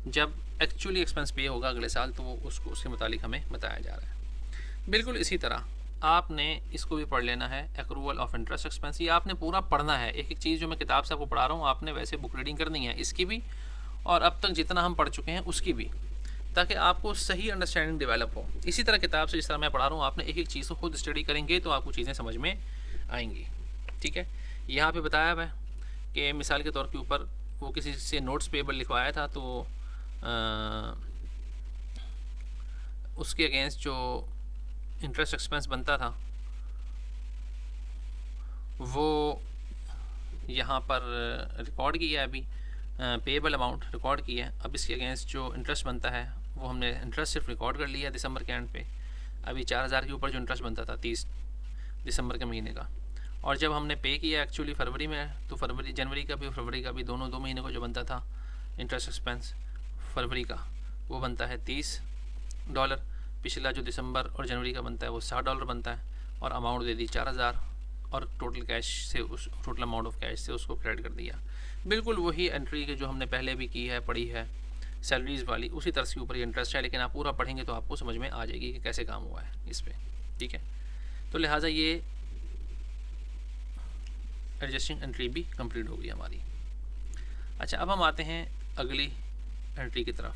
जब एक्चुअली एक्सपेंस पे होगा अगले साल तो वो उसको उसके मुतालिक हमें बताया जा रहा है। बिल्कुल इसी तरह आपने इसको भी पढ़ लेना है, एक्रूवल ऑफ इंटरेस्ट एक्सपेंस। ये आपने पूरा पढ़ना है, एक एक चीज़ जो मैं किताब से आपको पढ़ा रहा हूँ आपने वैसे बुक रीडिंग करनी है, इसकी भी और अब तक जितना हम पढ़ चुके हैं उसकी भी, ताकि आपको सही अंडरस्टैंडिंग डेवलप हो। इसी तरह किताब से जिस तरह मैं पढ़ा रहा हूँ आपने एक एक चीज़ को खुद स्टडी करेंगे तो आपको चीज़ें समझ में आएंगी, ठीक है। यहाँ पे बताया हुआ है कि मिसाल के तौर के ऊपर वो किसी से नोट्स पेएबल लिखवाया था, तो उसके अगेंस्ट जो इंटरेस्ट एक्सपेंस बनता था वो यहाँ पर रिकॉर्ड किया है, अभी पेएबल अमाउंट रिकॉर्ड किया है। अब इसके अगेंस्ट जो इंटरेस्ट बनता है वो हमने इंटरेस्ट सिर्फ रिकॉर्ड कर लिया दिसंबर के एंड पे। अभी 4000 के ऊपर जो इंटरेस्ट बनता था 30 दिसंबर के महीने का, और जब हमने पे किया एक्चुअली फरवरी में, तो जनवरी का भी फरवरी का भी दोनों 2 महीने को जो बनता था इंटरेस्ट एक्सपेंस फरवरी का वो बनता है $30। पिछला जो दिसंबर और जनवरी का बनता है वो $60 बनता है, और अमाउंट दे दी 4000, और टोटल कैश से उस टोटल अमाउंट ऑफ कैश से उसको क्रेडिट कर दिया। बिल्कुल वही एंट्री के जो हमने पहले भी की है, पढ़ी है सैलरीज़ वाली, उसी तरह के ऊपर ये इंटरेस्ट है, लेकिन आप पूरा पढ़ेंगे तो आपको समझ में आ जाएगी कि कैसे काम हुआ है इस पर, ठीक है। तो लिहाजा ये एडजस्टिंग एंट्री भी कंप्लीट होगी हमारी। अच्छा, अब हम आते हैं अगली एंट्री की तरफ,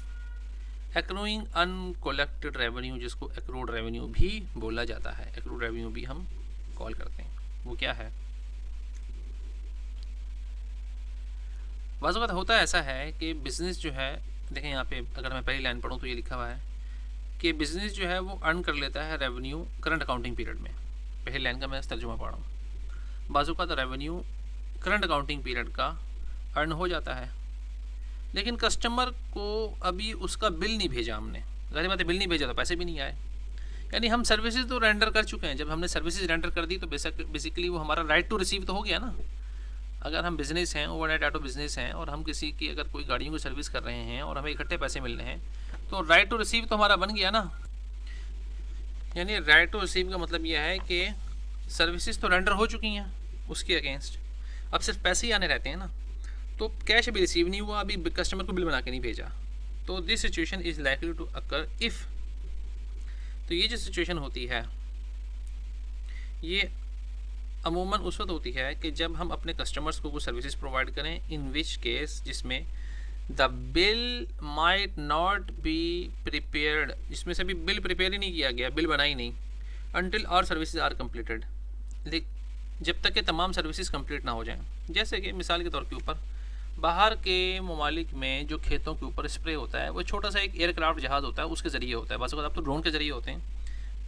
एक्रूइंग अनकोलेक्टेड रेवेन्यू, जिसको एक्रूड रेवेन्यू भी बोला जाता है, एक्रूड रेवेन्यू भी हम कॉल करते हैं। वो क्या है? बाज़ वक़्त होता ऐसा है कि बिज़नेस जो है, देखें यहाँ पे अगर मैं पहली लाइन पढ़ूँ तो ये लिखा हुआ है कि बिज़नेस जो है वो अर्न कर लेता है रेवेन्यू करंट अकाउंटिंग पीरियड में। पहली लाइन का मैं तर्जुमा पढ़ रहा हूँ। बाज़ वक़्त रेवेन्यू करंट अकाउंटिंग पीरियड का अर्न हो जाता है, लेकिन कस्टमर को अभी उसका बिल नहीं भेजा हमने, ज़ाहिर बात है बिल नहीं भेजा तो पैसे भी नहीं आए, यानी हम सर्विसेज तो रेंडर कर चुके हैं। जब हमने सर्विसेज रेंडर कर दी तो बेसिकली वो हमारा राइट टू रिसीव तो हो गया ना। अगर हम बिज़नेस हैं, ओवरनाइट ऑटो बिज़नेस हैं, और हम किसी की अगर कोई गाड़ियों की सर्विस कर रहे हैं और हमें इकट्ठे पैसे मिल रहे हैं, तो राइट टू रिसीव तो हमारा बन गया ना। यानी राइट टू रिसीव का मतलब यह है कि सर्विसेज तो रेंडर हो चुकी हैं उसके अगेंस्ट, अब सिर्फ पैसे ही आने रहते हैं ना। तो कैश अभी रिसीव नहीं हुआ, अभी कस्टमर को बिल बना के नहीं भेजा, तो this situation is likely to occur if, तो ये जो सिचुएशन होती है ये अमूमन उस वक्त होती है कि जब हम अपने कस्टमर्स को कुछ सर्विसेज प्रोवाइड करें, इन विच केस जिसमें the bill might not be prepared, जिसमें से अभी बिल प्रिपेयर ही नहीं किया गया, बिल बना ही नहीं, until our services are completed, जब तक कि तमाम सर्विसेज कंप्लीट ना हो जाएं। जैसे कि मिसाल के तौर के ऊपर बाहर के ममालिक में जो खेतों के ऊपर स्प्रे होता है वो छोटा सा एक एयरक्राफ्ट जहाज़ होता है, उसके ज़रिए होता है, बस अब तो ड्रोन के ज़रिए होते हैं,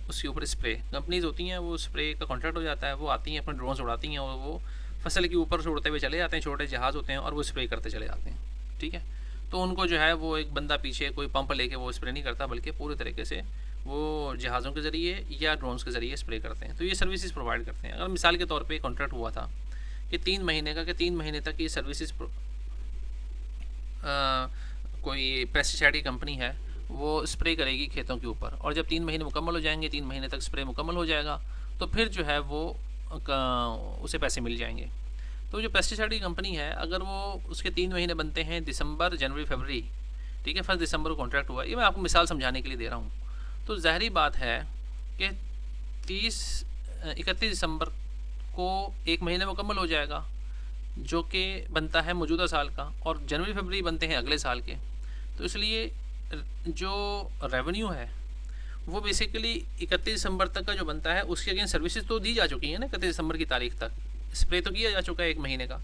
उसके ऊपर स्प्रे कंपनीज होती हैं, वो स्प्रे का कॉन्ट्रैक्ट हो जाता है, वो आती हैं अपने ड्रोन उड़ाती हैं और वो फसल के ऊपर से उड़ते हुए चले जाते हैं, छोटे जहाज़ होते हैं और वो स्प्रे करते चले जाते हैं, ठीक है। तो उनको जो है वो एक बंदा पीछे कोई पंप लेके वो स्प्रे नहीं करता, बल्कि पूरी तरीके से वो जहाज़ों के ज़रिए या ड्रोन्स के ज़रिए स्प्रे करते हैं। तो ये सर्विसेज प्रोवाइड करते हैं। अगर मिसाल के तौर पे कॉन्ट्रैक्ट हुआ था कि 3 महीने का, कि 3 महीने तक ये सर्विसेज कोई पेस्टिसाइड की कंपनी है वो स्प्रे करेगी खेतों के ऊपर, और जब 3 महीने मुकम्मल हो जाएंगे, 3 महीने तक स्प्रे मुकम्मल हो जाएगा, तो फिर जो है वो उसे पैसे मिल जाएंगे। तो जो पेस्टिसाइड की कंपनी है, अगर वो उसके 3 महीने बनते हैं दिसंबर, जनवरी, फरवरी, ठीक है, 1 दिसंबर को कॉन्ट्रैक्ट हुआ, ये मैं आपको मिसाल समझाने के लिए दे रहा हूँ, तो ज़ाहरी बात है कि 31 दिसंबर को 1 महीने मुकम्मल हो जाएगा जो कि बनता है मौजूदा साल का, और जनवरी फरवरी बनते हैं अगले साल के। तो इसलिए जो रेवेन्यू है वो बेसिकली 31 दिसंबर तक का जो बनता है, उसके अगेंस्ट सर्विसेज तो दी जा चुकी हैं ना 31 दिसंबर की तारीख तक, स्प्रे तो किया जा चुका है 1 महीने का।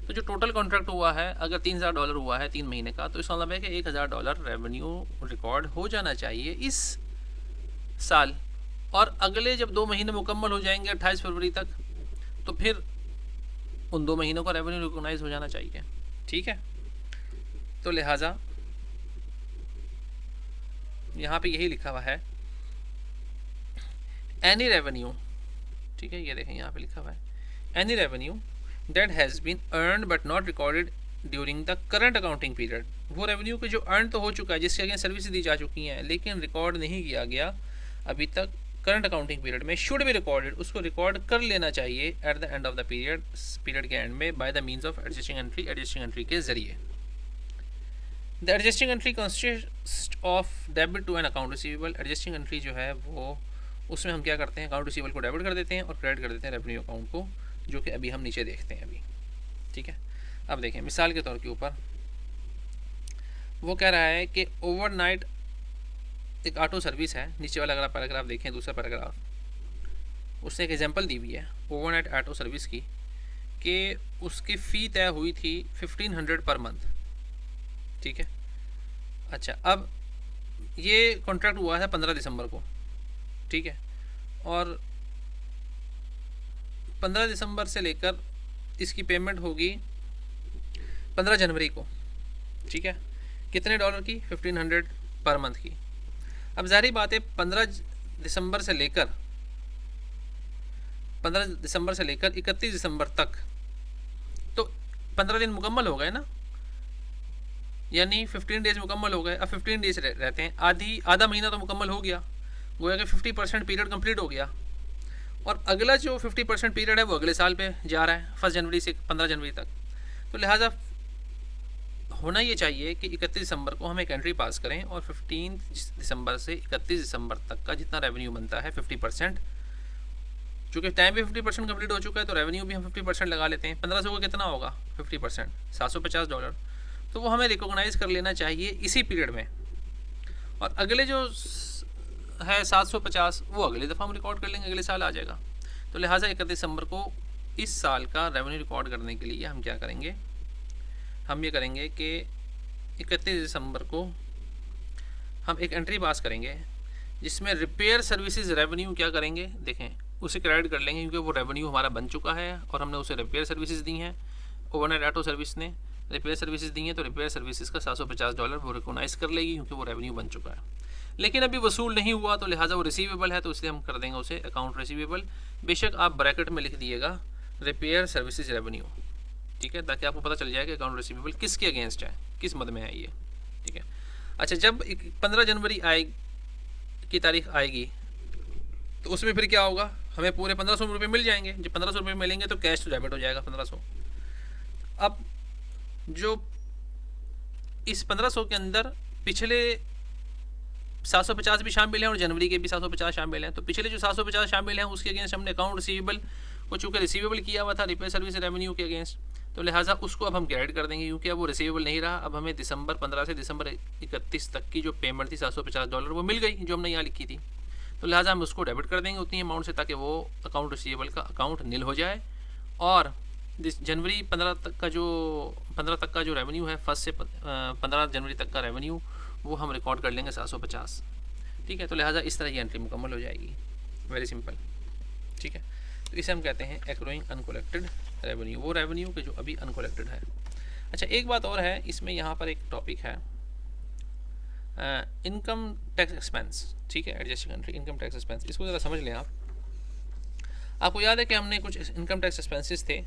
तो जो टोटल कॉन्ट्रैक्ट हुआ है, अगर $3000 हुआ है 3 महीने का, तो इसका मतलब है कि $1000 रेवेन्यू रिकॉर्ड हो जाना चाहिए इस साल, और अगले जब 2 महीने मुकम्मल हो जाएंगे 28 फरवरी तक, तो फिर उन 2 महीनों का रेवेन्यू रिकॉग्नाइज हो जाना चाहिए। ठीक है, तो लिहाजा यहाँ पे यही लिखा हुआ है, एनी रेवेन्यू, ठीक है, ये देखें यहाँ पे लिखा हुआ है, any revenue that has been earned but not recorded during the current accounting period. वो रेवेन्यू के जो अर्न तो हो चुका है, जिसके अगेंस्ट सर्विस दी जा चुकी हैं, लेकिन रिकॉर्ड नहीं किया गया अभी तक करंट अकाउंटिंग पीरियड में, शुड बी रिकॉर्डेड, उसको रिकॉर्ड कर लेना चाहिए at the end of the period के एंड में, by the means of adjusting entry के जरिए। The adjusting entry consist of debit to an account receivable. Adjusting entry जो है वो, उसमें हम क्या करते हैं, अकाउंट रिसीवेबल को डेबिट कर देते हैं और क्रेडिट कर देते हैं रेवेन्यू अकाउंट को, जो कि अभी हम नीचे देखते हैं अभी। ठीक है, अब देखें मिसाल के तौर के ऊपर वो कह रहा है कि ओवरनाइट एक ऑटो सर्विस है, नीचे वाला अगर आप पैराग्राफ देखें, दूसरा पैराग्राफ, उसने एक एग्जांपल दी हुई है ओवरनाइट ऑटो सर्विस की, कि उसकी फ़ी तय हुई थी 1500 पर मंथ। ठीक है, अच्छा, अब ये कॉन्ट्रैक्ट हुआ है 15 दिसंबर को, ठीक है, और 15 दिसंबर से लेकर इसकी पेमेंट होगी 15 जनवरी को। ठीक है, कितने डॉलर की, 1500 पर मंथ की। अब ज़ाहिर बात है 15 दिसंबर से लेकर 31 दिसंबर तक तो 15 दिन मुकम्मल हो गए ना, यानी 15 डेज मुकम्मल हो गए। अब 15 डेज रहते हैं, आधा महीना तो मुकम्मल हो गया, गोया कि 50% पीरियड कंप्लीट हो गया, और अगला जो 50% पीरियड है वो अगले साल पे जा रहा है, 1 जनवरी से 15 जनवरी तक। तो लिहाजा होना ये चाहिए कि 31 दिसंबर को हम एक एंट्री पास करें, और 15 दिसंबर से 31 दिसंबर तक का जितना रेवेन्यू बनता है 50%, चूँकि टाइम भी 50% कंप्लीट हो चुका है, तो रेवेन्यू भी हम 50% लगा लेते हैं। 1500 का कितना होगा 50%, $750, तो वो हमें रिकॉग्नाइज कर लेना चाहिए इसी पीरियड में, और अगले जो है 750 वो अगली दफ़ा हम रिकॉर्ड कर लेंगे, अगले साल आ जाएगा। तो लिहाजा 31 दिसंबर को इस साल का रेवेन्यू रिकॉर्ड करने के लिए हम क्या करेंगे, हम ये करेंगे कि 31 दिसंबर को हम एक एंट्री पास करेंगे जिसमें रिपेयर सर्विसेज रेवेन्यू क्या करेंगे, देखें, उसे क्रेडिट कर लेंगे, क्योंकि वो रेवेन्यू हमारा बन चुका है और हमने उसे रिपेयर सर्विसेज दी हैं, ओवरनाइट ऑटो सर्विस ने रिपेयर सर्विसेज दी हैं, तो रिपेयर सर्विसेज का $750 वो रिकॉग्नाइज कर लेगी, क्योंकि वो रेवेन्यू बन चुका है। लेकिन अभी वसूल नहीं हुआ, तो लिहाजा वो रिसीवेबल है, तो इसलिए हम कर देंगे उसे अकाउंट रिसीवेबल। बेशक आप ब्रैकेट में लिख दिएगा रिपेयर सर्विसेज रेवेन्यू, ठीक है, ताकि आपको पता चल जाए कि अकाउंट रिसीवेबल किसके अगेंस्ट है, किस मद में है ये। ठीक है, अच्छा, जब 15 जनवरी की तारीख आएगी, तो उसमें फिर क्या होगा, हमें पूरे 1500 रुपये मिल जाएंगे। जब 1500 रुपये मिलेंगे तो कैश तो डेबिट हो जाएगा 1500। अब जो इस 1500 के अंदर पिछले 750 भी शामिल हैं और जनवरी के भी 750 शामिल हैं, तो पिछले जो 750 शामिल हैं उसके अगेंस्ट हमने अकाउंट रिसीवेबल को चूँकि रिसीवेबल किया हुआ था रिपेयर सर्विस रेवेन्यू के अगेंस्ट, तो लिहाजा उसको अब हम क्रेडिट कर देंगे, क्योंकि अब वो रिसीवेबल नहीं रहा। अब हमें दिसंबर 15 से दिसंबर 31 तक की जो पेमेंट थी $750 वो मिल गई, जो हमने यहाँ लिखी थी, तो लिहाजा हम उसको डेबिट कर देंगे उतनी अमाउंट से, ताकि वो अकाउंट रिसीवेबल का अकाउंट नील हो जाए, और जनवरी 15 तक का जो रेवेन्यू है, 1 से 15 जनवरी तक का रेवेन्यू वो हम रिकॉर्ड कर लेंगे 750। ठीक है, तो लिहाजा इस तरह की एंट्री मुकम्मल हो जाएगी, वेरी सिंपल। ठीक है, तो इसे हम कहते हैं एक्रूइंग अनकलेक्टेड रेवेन्यू, वो रेवेन्यू के जो अभी अनकलेक्टेड है। अच्छा, एक बात और है इसमें, यहाँ पर एक टॉपिक है इनकम टैक्स एक्सपेंस। ठीक है, adjusting entry income tax expense, इसको ज़रा समझ लें आप। आपको याद है कि हमने कुछ इनकम टैक्स एक्सपेंसेस थे,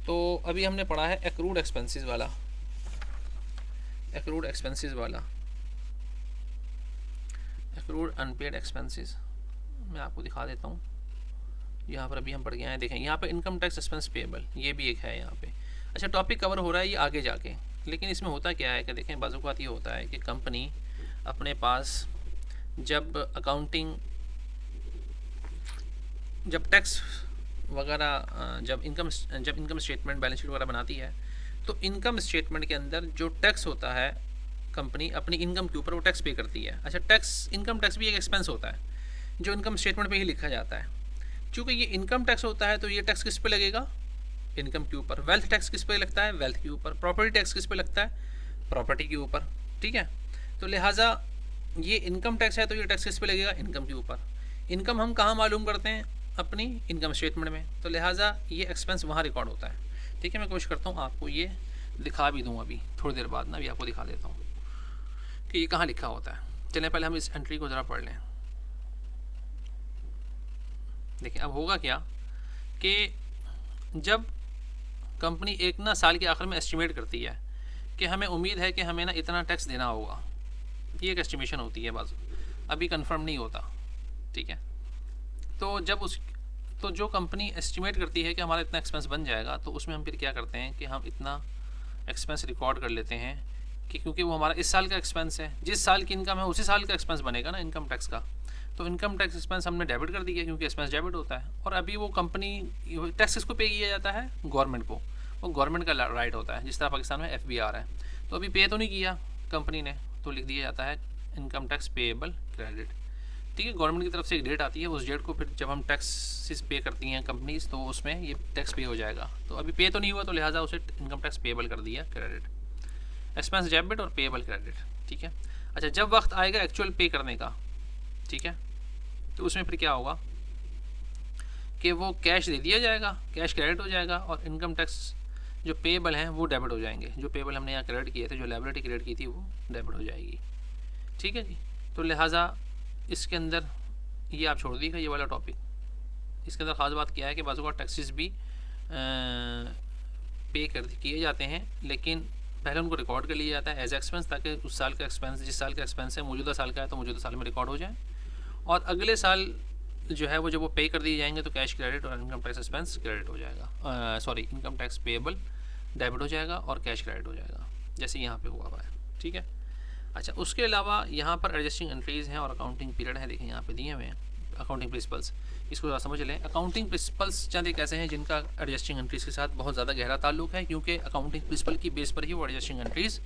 तो अभी हमने पढ़ा है एक्रूड एक्सपेंसेस वाला, एक्रूड अनपेड एक्सपेंसेस मैं आपको दिखा देता हूँ। यहाँ पर अभी हम पढ़ के आए, देखें यहाँ पे इनकम टैक्स एक्सपेंस पेएबल, ये भी एक है यहाँ पे। अच्छा, टॉपिक कवर हो रहा है ये आगे जाके, लेकिन इसमें होता क्या है कि देखें बाज़ औक़ात ये होता है कि कंपनी अपने पास जब अकाउंटिंग, जब टैक्स वगैरह, जब इनकम स्टेटमेंट बैलेंस शीट वगैरह बनाती है, तो इनकम स्टेटमेंट के अंदर जो टैक्स होता है कंपनी अपनी इनकम के ऊपर वो टैक्स पे करती है। अच्छा, टैक्स, इनकम टैक्स भी एक एक्सपेंस होता है जो इनकम स्टेटमेंट पे ही लिखा जाता है। चूँकि ये इनकम टैक्स होता है तो ये टैक्स किस पे लगेगा? इनकम के ऊपर। वेल्थ टैक्स किस पे लगता है? वेल्थ के ऊपर। प्रॉपर्टी टैक्स किस पे लगता है? प्रॉपर्टी के ऊपर। ठीक है, तो लिहाजा ये इनकम टैक्स है तो ये टैक्स किस पे लगेगा? इनकम के ऊपर। इनकम हम कहाँ मालूम करते हैं? अपनी इनकम स्टेटमेंट में, तो लिहाजा ये एक्सपेंस वहाँ रिकॉर्ड होता है। ठीक है, मैं कोशिश करता हूँ आपको ये दिखा भी दूँ, अभी थोड़ी देर बाद ना भी आपको दिखा देता हूँ कि ये कहाँ लिखा होता है। चलें पहले हम इस एंट्री को ज़रा पढ़ लें। देखिए अब होगा क्या कि जब कंपनी एक ना साल के आखिर में एस्टिमेट करती है कि हमें उम्मीद है कि हमें ना इतना टैक्स देना होगा, ये एक एस्टिमेशन होती है, बाज़ अभी कंफर्म नहीं होता। ठीक है, तो जो कंपनी एस्टिमेट करती है कि हमारा इतना एक्सपेंस बन जाएगा, तो उसमें हम फिर क्या करते हैं कि हम इतना एक्सपेंस रिकॉर्ड कर लेते हैं कि क्योंकि वो हमारा इस साल का एक्सपेंस है, जिस साल की इनकम है उसी साल का एक्सपेंस बनेगा ना इनकम टैक्स का। तो इनकम टैक्स एक्सपेंस हमने डेबिट कर दिया क्योंकि एक्सपेंस डेबिट होता है। और अभी वो कंपनी टैक्स किसको पे किया जाता है? गवर्नमेंट को। वो गवर्नमेंट का राइट होता है, जिस तरह पाकिस्तान में FBR है। तो अभी पे तो नहीं किया कंपनी ने, तो लिख दिया जाता है इनकम टैक्स पेएबल क्रेडिट। ठीक है, गवर्नमेंट की तरफ से एक डेट आती है, उस डेट को फिर जब हम टैक्सेस पे करती हैं कंपनीज, तो उसमें ये टैक्स पे हो जाएगा। तो अभी पे तो नहीं हुआ, तो लिहाजा उसे इनकम टैक्स पेएबल कर दिया क्रेडिट। एक्सपेंस डेबिट और पेएबल क्रेडिट। ठीक है, अच्छा जब वक्त आएगा एक्चुअल पे करने का, ठीक है, तो उसमें फिर क्या होगा कि वो कैश दे दिया जाएगा, कैश क्रेडिट हो जाएगा, और इनकम टैक्स जो पेएबल हैं वो डेबिट हो जाएंगे। जो पेएबल हमने यहाँ क्रेडिट किए थे, जो लायबिलिटी क्रेडिट की थी, वो डेबिट हो जाएगी। ठीक है जी, तो लिहाजा इसके अंदर ये आप छोड़ दीजिएगा ये वाला टॉपिक। इसके अंदर ख़ास बात क्या है कि बाज़ औक़ात टैक्सेस भी पे कर किए जाते हैं, लेकिन पहले उनको रिकॉर्ड कर लिया जाता है एज एक्सपेंस, ताकि उस साल का एक्सपेंस, जिस साल का एक्सपेंस है मौजूदा साल का है, तो मौजूदा साल में रिकॉर्ड हो जाए, और अगले साल जो है वो जब वो पे कर दिए जाएंगे तो कैश क्रेडिट और इनकम टैक्स एक्सपेंस क्रेडिट हो जाएगा, sorry income tax payable debit हो जाएगा और कैश क्रेडिट हो जाएगा, जैसे यहाँ पे हुआ हुआ है। ठीक है, अच्छा उसके अलावा यहाँ पर एडजस्टिंग एंट्रीज़ हैं और अकाउंटिंग पीरियड है, देखिए यहाँ पे दिए हुए हैं अकाउंटिंग प्रिंसिपल्स। इसको ज़रा समझ लें। अकाउंटिंग प्रिंसिपल्स चंद एक ऐसे हैं जिनका एडजस्टिंग एंट्रीज़ के साथ बहुत ज़्यादा गहरा ताल्लुक है, क्योंकि अकाउंटिंग प्रिंसिपल की बेस पर ही वो एडजस्टिंग एंट्रीज़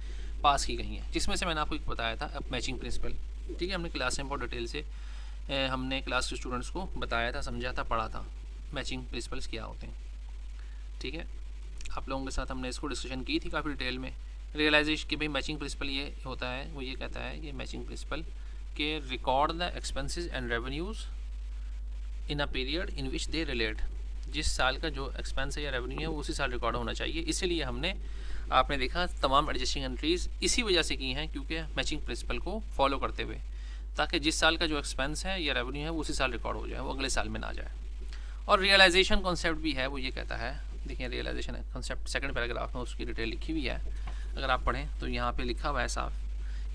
पास की गई हैं, जिसमें से मैंने आपको एक बताया था अब मैचिंग प्रिंसिपल। ठीक है, हमने क्लास में बहुत डिटेल से हमने क्लास के स्टूडेंट्स को बताया था, समझा था, पढ़ा था मैचिंग प्रिंसिपल्स क्या होते हैं। ठीक है, आप लोगों के साथ हमने इसको डिस्कशन की थी काफ़ी डिटेल में। रियलाइजेशन कि भाई मैचिंग प्रिंसिपल ये होता है, वो ये कहता है कि मैचिंग प्रिंसिपल के record the expenses and revenues in a period in which they relate. जिस साल का जो एक्सपेंस है या रेवेन्यू है वो उसी साल रिकॉर्ड होना चाहिए। इसीलिए हमने, आपने देखा, तमाम एडजस्टिंग एंट्रीज़ इसी वजह से की हैं, क्योंकि मैचिंग प्रिंसिपल को फॉलो करते हुए, ताकि जिस साल का जो एक्सपेंस है या रेवेन्यू है वो उसी साल रिकॉर्ड हो जाए, वो अगले साल में ना जाए। और रियलाइजेशन कॉन्सेप्ट भी है, वो ये कहता है, देखिए रियलाइजेशन कॉन्सेप्ट सेकंड पैराग्राफ में उसकी डिटेल लिखी हुई है, अगर आप पढ़ें तो यहाँ पे लिखा हुआ है साफ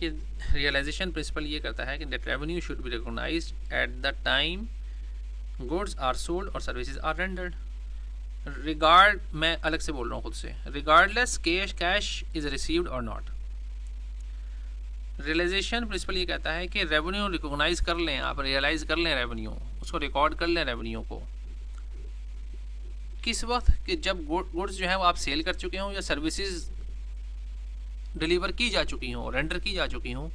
कि रियलाइजेशन प्रिंसिपल ये कहता है कि that revenue should be recognized at the time goods are sold और सर्विसेज आर रेंडर्ड, रिगार्ड, मैं अलग से बोल रहा हूँ खुद से, रिगार्डलेस कैश इज रिसीव्ड और नॉट। रियलाइजेशन प्रिंसिपल ये कहता है कि रेवेन्यू रिकॉग्नाइज कर लें, आप रियलाइज़ कर लें रेवेन्यू, उसको रिकॉर्ड कर लें रेवेन्यू को, किस वक्त कि जब गुड्स जो है वो आप सेल कर चुके हों या सर्विसेज डिलीवर की जा चुकी हों, रेंडर की जा चुकी हों,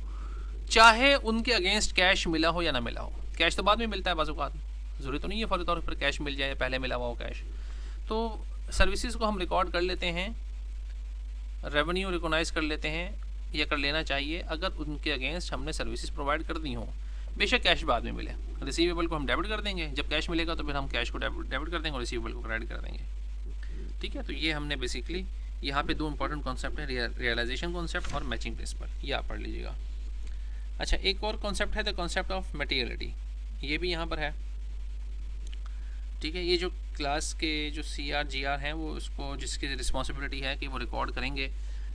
चाहे उनके अगेंस्ट कैश मिला हो या ना मिला हो। कैश तो बाद में मिलता है, बाज़ औक़ात ज़रूरी तो नहीं है फौरी तौर पर कैश मिल जाए, पहले मिला हुआ हो कैश। तो सर्विसेज को हम रिकॉर्ड कर लेते हैं, रेवेन्यू रिकॉग्नाइज कर लेते हैं या कर लेना चाहिए अगर उनके अगेंस्ट हमने सर्विसेज प्रोवाइड कर दी हों, बेशक कैश बाद में मिले। रिसीवेबल को हम डेबिट कर देंगे, जब कैश मिलेगा तो फिर हम कैश को डेबिट कर देंगे और रिसीवेबल को क्रेडिट कर देंगे। ठीक है, तो ये हमने बेसिकली यहाँ पे दो इंपॉर्टेंट कॉन्सेप्ट है, रियलाइजेशन कॉन्सेप्ट और मैचिंग प्रिंसिपल, ये आप पढ़ लीजिएगा। अच्छा, एक और कॉन्सेप्ट है द कॉन्सेप्ट ऑफ मटेरियलिटी, ये भी यहाँ पर है। ठीक है, ये जो क्लास के जो CR GR हैं वो उसको, जिसकी रिस्पॉन्सिबिलिटी है कि वो रिकॉर्ड करेंगे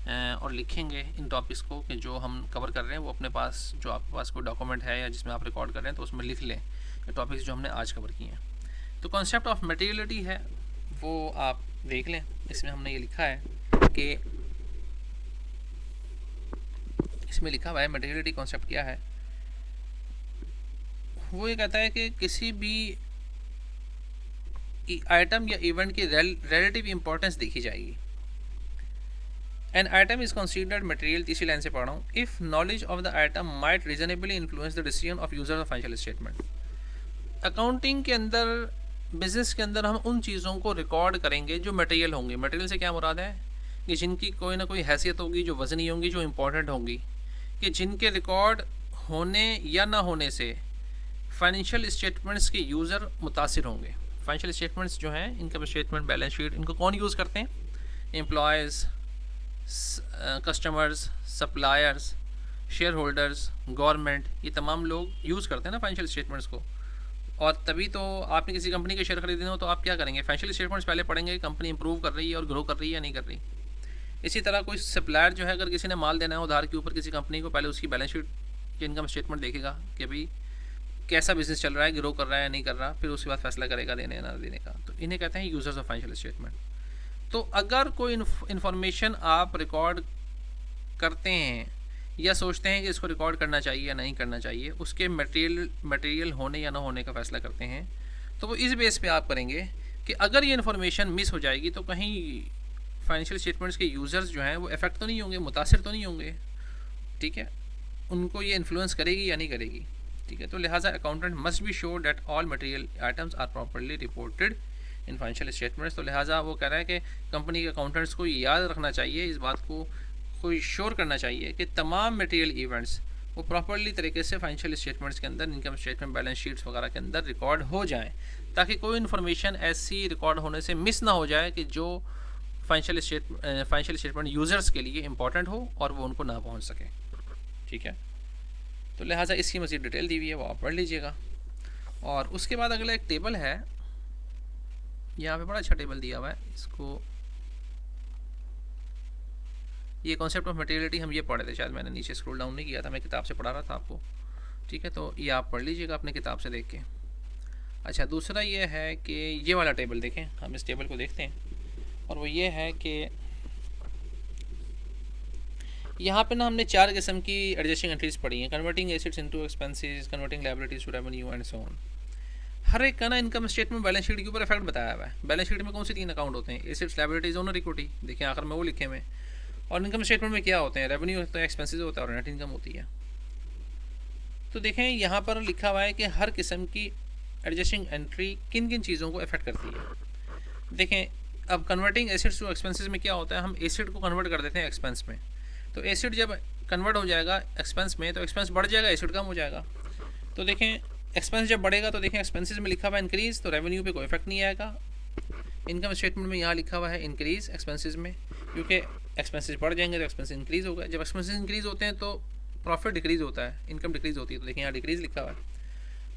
और लिखेंगे इन टॉपिक्स को कि जो हम कवर कर रहे हैं वो अपने पास, जो आपके पास कोई डॉक्यूमेंट है या जिसमें आप रिकॉर्ड कर रहे हैं तो उसमें लिख लें ये टॉपिक्स जो हमने आज कवर किए हैं। तो कॉन्सेप्ट ऑफ मटेरियलिटी है वो आप देख लें। इसमें हमने ये लिखा है कि इसमें लिखा हुआ है मटेरियलिटी कॉन्सेप्ट क्या है। वो ये कहता है कि किसी भी आइटम या इवेंट की रिलेटिव इंपॉर्टेंस देखी जाएगी। An item is considered material, तीसरी लाइन से पढ़ रहा हूँ, if knowledge of the item might reasonably influence the decision of user of financial statement. Accounting के अंदर, बिजनेस के अंदर हम उन चीज़ों को रिकॉर्ड करेंगे जो मटेरियल होंगी। मटेरियल से क्या मुराद है कि जिनकी कोई ना कोई हैसियत होगी, जो वजनी होंगी, जो इंपॉर्टेंट होंगी, कि जिनके रिकॉर्ड होने या ना होने से फाइनेंशियल स्टेटमेंट्स के यूज़र मुतासिर होंगे। फाइनेंशियल स्टेटमेंट्स जो हैं, इनकम स्टेटमेंट, बैलेंस शीट, इनको कौन यूज़ करते हैं? Employees, customers, suppliers, share holders, government, ये तमाम लोग यूज़ करते हैं ना फाइनेंशियल स्टेटमेंट्स को। और तभी तो आपने किसी कंपनी के शेयर खरीदने हो तो आप क्या करेंगे? फाइनेंशियल स्टेटमेंट्स पहले पढ़ेंगे, कंपनी इंप्रूव कर रही है और ग्रो कर रही है या नहीं कर रही। इसी तरह कोई सप्लायर जो है, अगर किसी ने माल देना है उधार के ऊपर किसी कंपनी को, पहले उसकी बैलेंस शीट की इनकम स्टेटमेंट देखेगा कि भाई कैसा बिजनेस चल रहा है, ग्रो कर रहा है या नहीं कर रहा, फिर उसके बाद फैसला करेगा देने या ना देने का। तो इन्हें कहते हैं यूजर्स ऑफ फाइनेंशियल स्टेटमेंट। तो अगर कोई इन्फॉर्मेशन आप रिकॉर्ड करते हैं या सोचते हैं कि इसको रिकॉर्ड करना चाहिए या नहीं करना चाहिए, उसके मटेरियल होने या ना होने का फैसला करते हैं, तो वो इस बेस पे आप करेंगे कि अगर ये इन्फॉर्मेशन मिस हो जाएगी तो कहीं फाइनेंशियल स्टेटमेंट्स के यूज़र्स जो हैं वो इफेक्ट तो नहीं होंगे, मुतासिर तो नहीं होंगे, ठीक है, उनको ये इन्फ्लुएंस करेगी या नहीं करेगी, ठीक है। तो लिहाजा accountant must be sure that all material items are properly reported in financial statements. तो लिहाजा वो कह रहा है कि कंपनी के अकाउंटेंट्स को याद रखना चाहिए, इस बात को कोई श्योर करना चाहिए कि तमाम मटेरियल इवेंट्स वो प्रॉपर्ली तरीके से फाइनेंशियल स्टेटमेंट्स के अंदर, इनकम स्टेटमेंट, बैलेंस शीट्स वगैरह के अंदर रिकॉर्ड हो जाएं, ताकि कोई इन्फॉर्मेशन ऐसी रिकॉर्ड होने से मिस ना हो जाए कि जो फाइनेंशियल स्टेटमेंट यूज़र्स के लिए इंपॉर्टेंट हो और वो उनको ना पहुंच सके, ठीक है। तो लिहाजा इसकी मज़ीद डिटेल दी हुई है, वो आप पढ़ लीजिएगा। और उसके बाद अगला एक टेबल है, यहाँ पे बड़ा अच्छा टेबल दिया हुआ है, इसको, ये कॉन्सेप्ट ऑफ मटेरियलिटी हम ये पढ़े थे, शायद मैंने नीचे स्क्रॉल डाउन नहीं किया था, मैं किताब से पढ़ा रहा था आपको, ठीक है। तो ये आप पढ़ लीजिएगा अपने किताब से देख के। अच्छा, दूसरा ये है कि ये वाला टेबल देखें, हम इस टेबल को देखते हैं, और वो ये है कि यहाँ पे ना हमने 4 किस्म की एडजस्टिंग एंट्रीज पढ़ी हैं, converting assets into expenses, converting liabilities to revenue and so on. हर एक का ना इनकम स्टेटमेंट, बैलेंस शीट के ऊपर इफेक्ट बताया हुआ है। बैलेंस शीट में कौन से 3 अकाउंट होते हैं? एसेट्स, लायबिलिटीज, ओनर इक्विटी, देखिए आखिर में वो लिखे हुए। और इनकम स्टेटमेंट में क्या होते हैं? रेवेन्यू होता है, एक्सपेंसेस होता है और नेट इनकम होती है। तो देखें यहाँ पर लिखा हुआ है कि हर किस्म की एडजस्टिंग एंट्री किन किन चीज़ों को इफेक्ट करती है। देखें, अब कन्वर्टिंग एसेट्स टू एक्सपेंसेस में क्या होता है, हम एसेट को कन्वर्ट कर देते हैं एक्सपेंस में। तो एसेट जब कन्वर्ट हो जाएगा एक्सपेंस में तो एक्सपेंस बढ़ जाएगा, एसेट कम हो जाएगा। तो देखें एक्सपेंस जब बढ़ेगा तो देखें एक्सपेंसेस में लिखा हुआ है इंक्रीज़, तो रेवेन्यू पे कोई इफेक्ट नहीं आएगा। इनकम स्टेटमेंट में यहाँ लिखा हुआ है इंक्रीज़ एक्सपेंसेस में, क्योंकि एक्सपेंसेस बढ़ जाएंगे तो एक्सपेंसेस इंक्रीज़ होगा। जब एक्सपेंसेस इंक्रीज़ होते हैं तो प्रॉफिट डिक्रीज़ होता है, इनकम डिक्रीज़ होती है। तो देखिए यहाँ डिक्रीज़ लिखा हुआ है।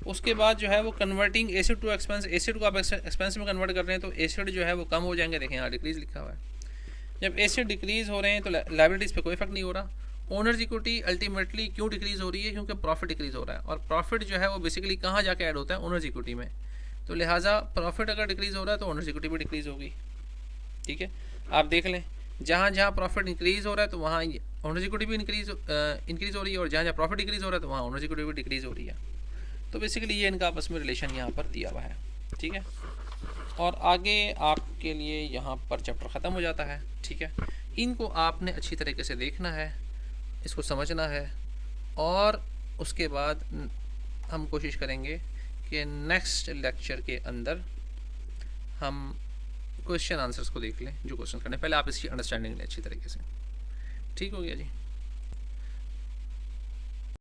उसके बाद जो है वो converting asset to expense, asset को आप एक्सपेंस में कन्वर्ट कर रहे हैं तो एसेट जो है वो कम हो जाएंगे, देखें यहाँ डिक्रीज़ लिखा हुआ है। जब एसेट डिक्रीज़ हो रहे हैं तो लायबिलिटीज़ पे कोई इफेक्ट नहीं हो रहा। ओनर्स इक्विटी अल्टीमेटली क्यों डिक्रीज़ हो रही है? क्योंकि प्रॉफिट डिक्रीज़ हो रहा है, और प्रॉफिट जो है वो बेसिकली कहाँ जाके ऐड होता है? ओनर्स इक्विटी में। तो लिहाजा प्रॉफिट अगर डिक्रीज़ हो रहा है तो ओनर्स इक्विटी भी डिक्रीज़ होगी, ठीक है। आप देख लें, जहाँ जहाँ प्रॉफिट इंक्रीज़ हो रहा है तो वहाँ ओनर्स इक्विटी भी इंक्रीज़ हो रही है, और जहाँ जहाँ प्रॉफिट डिक्रीज़ हो रहा है तो वहाँ ओनर्स इक्विटी भी डिक्रीज़ हो रही है। तो बेसिकली ये इनका आपस में रिलेशन यहाँ पर दिया हुआ है, ठीक है। और आगे आपके लिए यहाँ पर चैप्टर ख़त्म हो जाता है, ठीक है। इनको आपने अच्छी तरीके से देखना है, इसको समझना है, और उसके बाद हम कोशिश करेंगे कि नेक्स्ट लेक्चर के अंदर हम क्वेश्चन आंसर्स को देख लें, जो क्वेश्चन करने पहले आप इसकी अंडरस्टैंडिंग लें अच्छी तरीके से। ठीक हो गया जी।